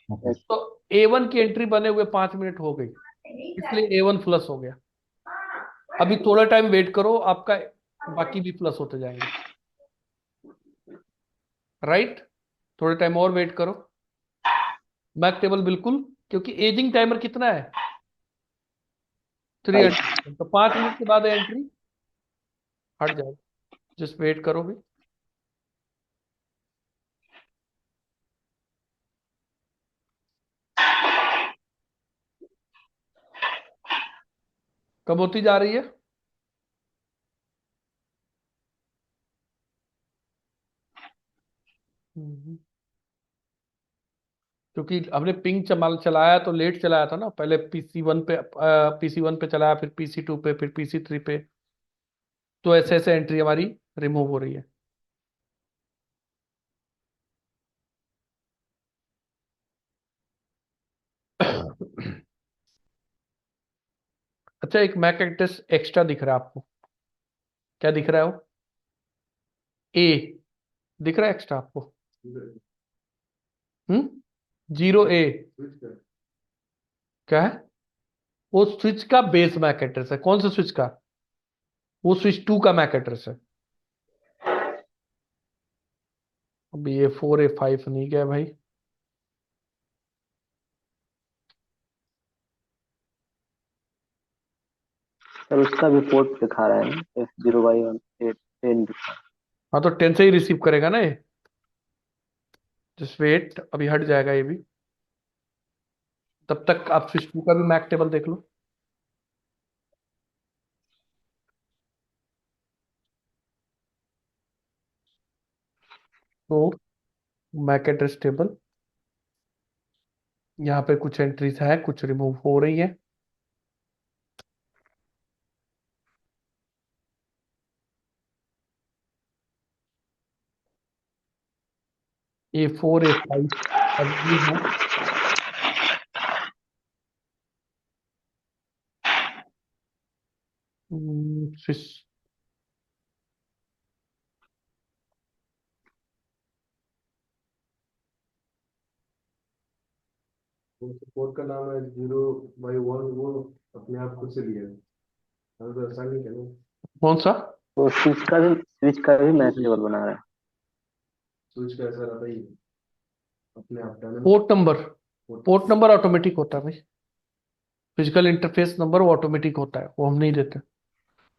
Okay. तो A1 की एंट्री बने हुए 5 मिनट हो गई, इसलिए A1 प्लस हो गया। अभी थोड़ा टाइम वेट करो, आपका बाकी भी प्लस होते जाएंगे, राइट। थोड़ा टाइम और वेट करो। मैक टेबल बिल्कुल, क्योंकि एजिंग टाइमर कितना है? 300। तो 5 मिनट के बाद एंट्री हट जाएगी। जस्ट वेट करो भी। कब होती जा रही है? क्योंकि हमने पिंग चलाया तो लेट चलाया था ना। पहले PC1 पे चलाया, फिर PC2 पे, फिर PC3 पे। तो ऐसे ऐसे एंट्री हमारी रिमूव हो रही है। अच्छा, एक मैक एड्रेस एक्स्ट्रा दिख रहा है आपको। क्या दिख रहा है वो? ए दिख रहा है एक्स्ट्रा आपको? 0A क्या है? वो स्विच का बेस मैक एड्रेस है। कौन सा स्विच का? वो स्विच 2 का मैक एड्रेस है। अभी A4 A5 नहीं गया भाई। सर उसका भी पोर्ट दिखा रहा है ना, F0Y1 दिखा हाँ तो 10 से ही रिसीव करेगा ना ये। जस्ट वेट, अभी हट जाएगा ये भी। तब तक आप स्विच 2 का भी मैक टेबल देख लो। तो मैक एड्रेस टेबल, यहाँ पे कुछ एंट्रीज है, कुछ रिमूव हो रही है। A4 A5 अभी है। स्विच वो कोड का नाम है 0/1, वो अपने आप खुद से लिया है। हमें तो ऐसा नहीं कहना। कौन सा? वो स्विच का भी मैक टेबल बना रहा है। स्विच का ऐसा रहता ही है, अपने आप dynamic port number. Code. Port number automatic होता है भाई। फिजिकल इंटरफेस नंबर वो ऑटोमेटिक होता है, वो हम नहीं देते।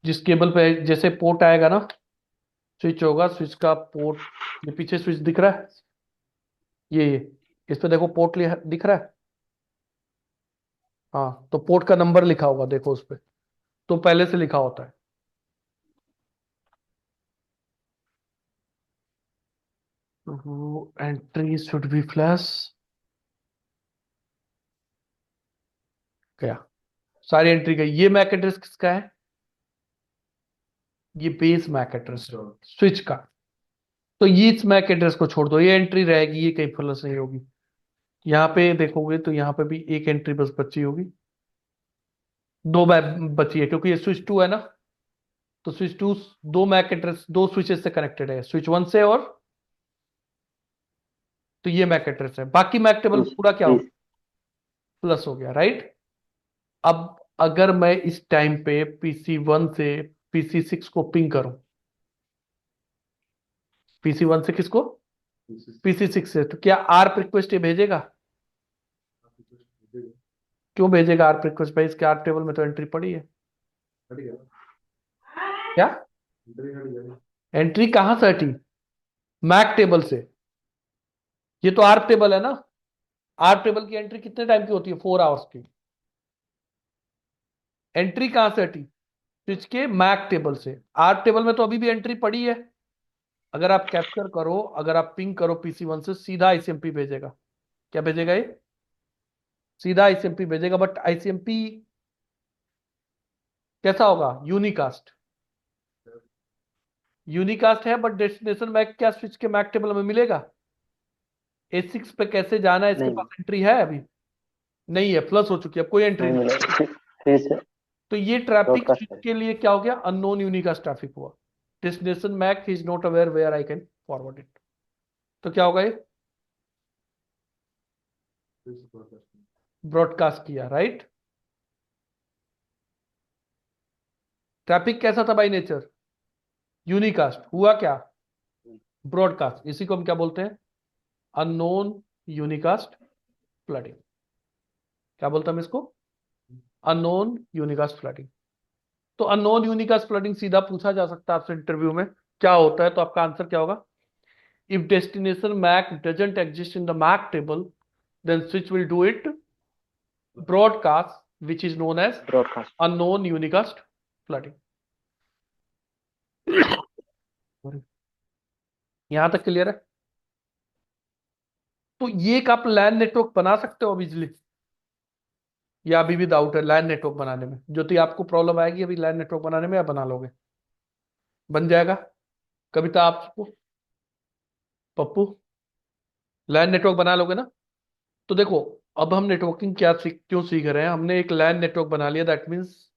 जिस केबल पे जैसे पोर्ट आएगा ना, स्विच होगा, स्विच का पोर्ट, ये पीछे स्विच दिख रहा है, ये इस पे देखो पोर्ट दिख रहा है। हाँ तो पोर्ट का नंबर लिखा होगा, देखो उस पे, तो पहले से लिखा होता है। Entry should be flash. क्या? सारी एंट्री गई। ये मैक एड्रेस किसका है? ये बेस मैक एड्रेस है अच्छा, स्विच का। तो ये इस मैक एड्रेस को छोड़ दो, ये एंट्री रहेगी, ये कहीं फ्लश नहीं होगी। यहाँ पे देखोगे तो यहाँ पे भी एक एंट्री बस बची होगी, दो मैक बची है, क्योंकि ये स्विच 2 है ना। तो स्विच 2 दो मैक एड्रेस, दो स्विचेस से कनेक्टेड है, स्विच 1 से, और तो ये मैक एड्रेस है। बाकी मैक टेबल स्विच पूरा क्या हो, स्विच प्लस हो गया, राइट। अब अगर मैं इस टाइम पे PC1 से PC6 को पिंग करूं, PC1 से किसको? PC6 से, तो क्या आर्प रिक्वेस्ट ये भेजेगा? क्यों भेजेगा आर्प रिक्वेस्ट भाई? इसके आर्प टेबल में तो एंट्री पड़ी है। हट गया, क्या? एंट्री हट गया। एंट्री कहां से हटी? मैक टेबल से। ये तो आर्प टेबल है ना। आर्प टेबल की एंट्री कितने टाइम की होती है? 4 आवर्स की। एंट्री कहां से हटी? स्विच के मैक टेबल से। आर्प टेबल में तो अभी भी एंट्री पड़ी है। अगर आप कैप्चर करो, अगर आप पिंग करो PC1 से, सीधा ICMP भेजेगा। क्या भेजेगा ये? सीधा ICMP भेजेगा, बट ICMP कैसा होगा? यूनिकास्ट। यूनिकास्ट है, बट डेस्टिनेशन मैक क्या स्विच के मैक टेबल में मिलेगा? A6 पे कैसे जाना है, इसके नहीं, पास एंट्री है अभी? नहीं है, प्लस हो चुकी है, अब कोई एंट्री नहीं नहीं। मिला। फिर से तो ये ट्रैफिक ब्रॉडकास्ट स्विच करें। के लिए क्या हो गया? अननोन यूनिकास्ट ट्रैफिक हुआ। Destination MAC is not aware where I can forward it. तो क्या होगा? ये फिर से broadcast करें। ब्रॉडकास्ट किया, राइट। ट्रैफिक कैसा था बाई नेचर? यूनिकास्ट। हुआ क्या? ब्रॉडकास्ट। इसी को हम क्या बोलते हैं? Unknown unicast flooding. क्या बोलते हैं हम इसको? Unknown unicast flooding. तो अननोन यूनिकास्ट फ्लडिंग सीधा पूछा जा सकता है आपसे इंटरव्यू में, क्या होता है? तो आपका आंसर क्या होगा? If destination MAC doesn't exist in the MAC table, then switch will do it broadcast, which is known as broadcast. unknown unicast flooding। यहां तक क्लियर है? तो ये एक आप लैन नेटवर्क बना सकते हो बिजली, या अभी भी डाउट है लैन नेटवर्क बनाने में? जो तो आपको प्रॉब्लम आएगी अभी लैन नेटवर्क बनाने में, या बना लोगे? बन जाएगा। कविता आपको, पप्पू, लैन नेटवर्क बना लोगे ना? तो देखो, अब हम नेटवर्किंग क्यों सीख रहे हैं? हमने एक लैन नेटवर्क बना लिया, दैट मीन्स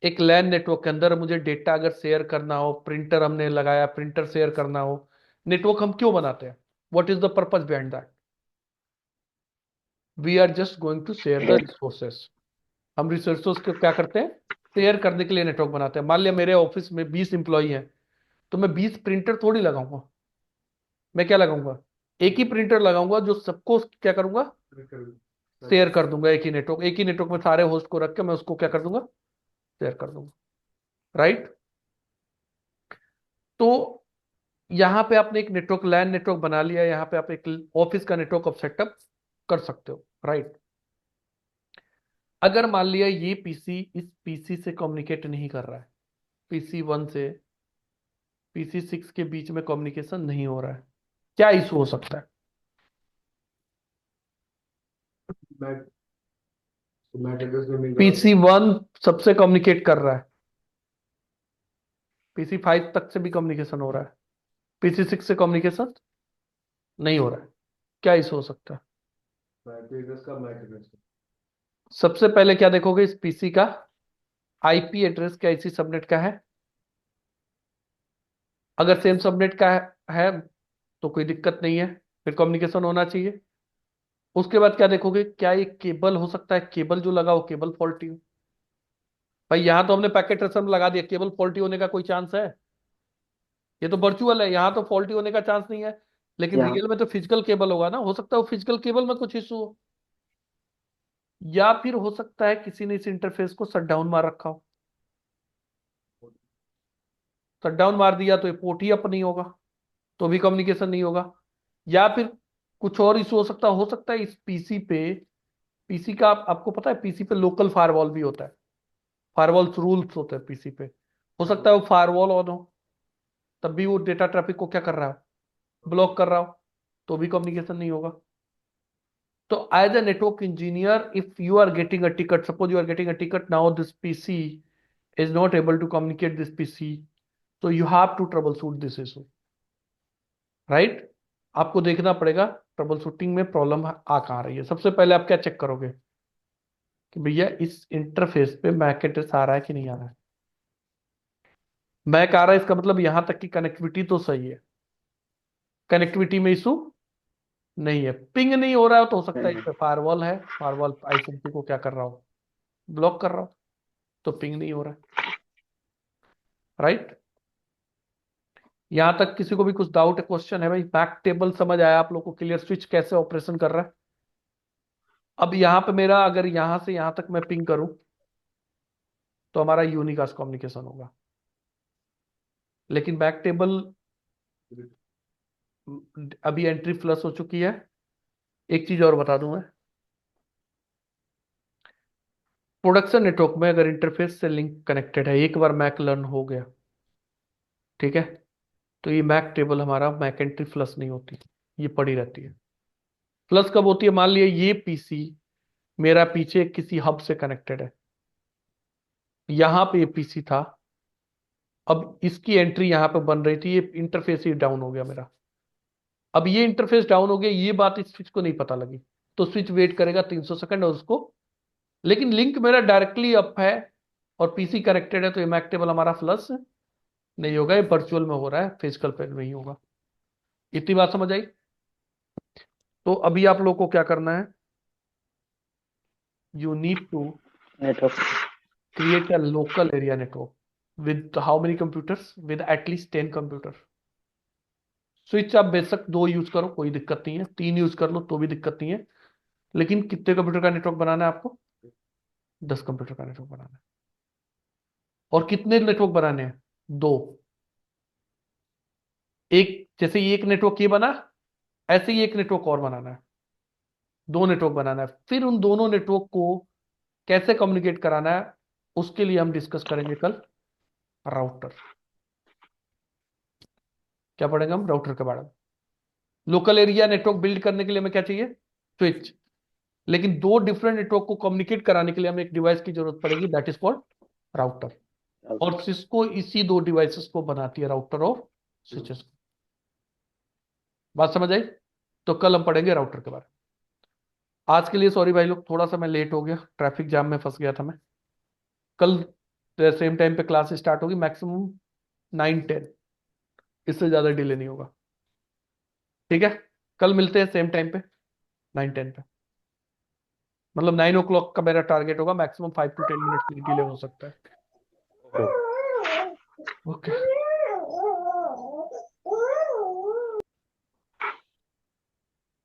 एक लैन नेटवर्क के अंदर मुझे डेटा अगर शेयर करना हो, प्रिंटर हमने लगाया, प्रिंटर शेयर करना हो, नेटवर्क हम क्यों बनाते हैं? What is the purpose behind that? We are just going to share the data resources. हम रिसोर्सेस को क्या करते हैं? शेयर करने के लिए नेटवर्क बनाते हैं। मान लिया मेरे ऑफिस में 20 एम्प्लॉई हैं, तो मैं 20 प्रिंटर थोड़ी लगाऊंगा। मैं क्या लगाऊंगा? एक ही प्रिंटर लगाऊंगा जो सबको क्या करूंगा, शेयर कर दूंगा। एक ही नेटवर्क में सारे होस्ट को रख के मैं उसको क्या कर दूंगा, शेयर कर दूंगा। राइट। तो यहाँ पे आपने एक नेटवर्क, लैन नेटवर्क बना लिया, यहाँ पे आप एक ऑफिस का नेटवर्क अब सेटअप कर सकते हो। राइट। अगर मान लिया ये पीसी इस पीसी से कम्युनिकेट नहीं कर रहा है, PC 1 से PC 6 के बीच में कम्युनिकेशन नहीं हो रहा है, क्या इशू हो सकता है? मैक मैक एड्रेस में मिल रहा है। PC 1 सबसे कम्युनिकेट कर रहा है, PC 5 तक से भी कम्युनिकेशन हो रहा है, PC 6 से कम्युनिकेशन नहीं हो रहा है, क्या इशू हो सकता है? मैक एड्रेस का मैक एड्रेस सबसे पहले क्या देखोगे, इस पीसी का आईपी एड्रेस क्या इसी सबनेट का है? अगर सेम सबनेट का है तो कोई दिक्कत नहीं है, फिर कम्युनिकेशन होना चाहिए। उसके बाद क्या देखोगे, क्या ये केबल हो सकता है, केबल जो लगा हो केबल फॉल्टी हो? भाई यहां तो हमने पैकेट ट्रेसर में लगा दिया, केबल फॉल्टी होने का कोई चांस है? ये तो वर्चुअल है, यहां तो फॉल्टी होने का चांस नहीं है। लेकिन यहाँ रियल में तो फिजिकल केबल होगा ना, हो सकता है वो फिजिकल केबल में कुछ इशू हो। या फिर हो सकता है किसी ने इस इंटरफेस को शट डाउन मार रखा हो। शट डाउन मार दिया तो ये पोर्ट ही अप नहीं होगा, तो भी कम्युनिकेशन नहीं होगा। या फिर कुछ और इशू हो सकता है इस पीसी पे, पीसी का आपको पता है पीसी पे लोकल फायरवॉल भी होता है, फायरवॉल रूल्स होते हैं पीसी पे। हो सकता है वो फायरवॉल ऑन हो, तब भी वो डेटा ट्रैफिक को क्या कर रहा है, ब्लॉक कर रहा हो, तो भी कम्युनिकेशन नहीं होगा। तो as a network engineer, if you are getting a ticket, suppose you are getting a ticket, now this PC is not able to communicate this PC, so you have to troubleshoot this issue, right? आपको देखना पड़ेगा trouble shooting में problem आ कहाँ रही है। सबसे पहले आप क्या चेक करोगे कि भैया इस इंटरफेस पे मैक एड्रेस आ रहा है कि नहीं आ रहा है। मैक आ रहा है इसका मतलब यहां तक की कनेक्टिविटी तो सही है, कनेक्टिविटी में इशू नहीं है। पिंग नहीं हो रहा है तो हो सकता है इस पे फायरवॉल है, फायरवॉल आईएसएमपी को क्या कर रहा हो, ब्लॉक कर रहा हो, तो पिंग नहीं हो रहा है। राइट। यहां तक किसी को भी कुछ डाउट है, क्वेश्चन है? भाई बैक टेबल समझ आया आप लोग को, क्लियर? स्विच कैसे ऑपरेशन कर रहा है। अब यहां पे मेरा अगर यहां से यहां तक मैं पिंग करूं तो हमारा यूनिकास्ट कम्युनिकेशन होगा। लेकिन बैक टेबल अभी एंट्री फ्लश हो चुकी है। एक चीज और बता दूं मैं, प्रोडक्शन नेटवर्क में अगर इंटरफेस से लिंक कनेक्टेड है, एक बार मैक लर्न हो गया, ठीक है, तो ये मैक टेबल हमारा मैक एंट्री फ्लश नहीं होती, ये पड़ी रहती है। फ्लश कब होती है? मान लिया ये पीसी मेरा पीछे किसी हब से कनेक्टेड है, यहां पे ये पीसी था, अब इसकी एंट्री यहां पे बन रही थी, ये इंटरफेस ही डाउन हो गया मेरा। अब ये इंटरफेस डाउन हो गया, ये बात इस स्विच को नहीं पता लगी, तो स्विच वेट करेगा 300 सेकंड और उसको, लेकिन लिंक मेरा डायरेक्टली अप है और पीसी कनेक्टेड है, तो ये मैक टेबल हमारा फ्लश नहीं होगा, ये वर्चुअल में हो रहा है, फिजिकल पे नहीं होगा। इतनी बात समझ आई? तो अभी आप लोग को क्या करना है, you need to network create a local area network with how many computers, with at least 10 computer. Switch आप बेशक 2 यूज करो कोई दिक्कत नहीं है, 3 यूज कर लो तो भी दिक्कत नहीं है, लेकिन कितने कंप्यूटर का नेटवर्क बनाना है आपको? 10 कंप्यूटर का नेटवर्क बनाना है। और कितने नेटवर्क बनाने हैं? 2। एक जैसे ये एक नेटवर्क ये बना, ऐसे ही एक नेटवर्क और बनाना है, 2 नेटवर्क बनाना है। फिर उन दोनों नेटवर्क को कैसे कम्युनिकेट कराना है, उसके लिए हम डिस्कस करेंगे कल राउटर। क्या पढ़ेंगे हम? राउटर के बारे में। लोकल एरिया नेटवर्क बिल्ड करने के लिए हमें क्या चाहिए? स्विच। लेकिन 2 डिफरेंट नेटवर्क को कम्युनिकेट कराने के लिए हमें एक डिवाइस की जरूरत पड़ेगी, दैट इज कॉल्ड राउटर। और सिस्को इसी 2 डिवाइसेस को बनाती है, राउटर और स्विचेस। बात समझ आई? तो कल हम पढ़ेंगे राउटर के बारे में। आज के लिए सॉरी भाई लोग, थोड़ा सा मैं लेट हो गया, ट्रैफिक जाम में फंस गया था मैं। कल सेम टाइम पे क्लास स्टार्ट होगी, मैक्सिमम 9-10, इससे ज्यादा डिले नहीं होगा, ठीक है? कल मिलते हैं सेम टाइम पे, 9-10 पे। मतलब 9 o'clock का मेरा टारगेट होगा, मैक्सिमम 5 to 10 मिनट की डिले हो सकता है। ओके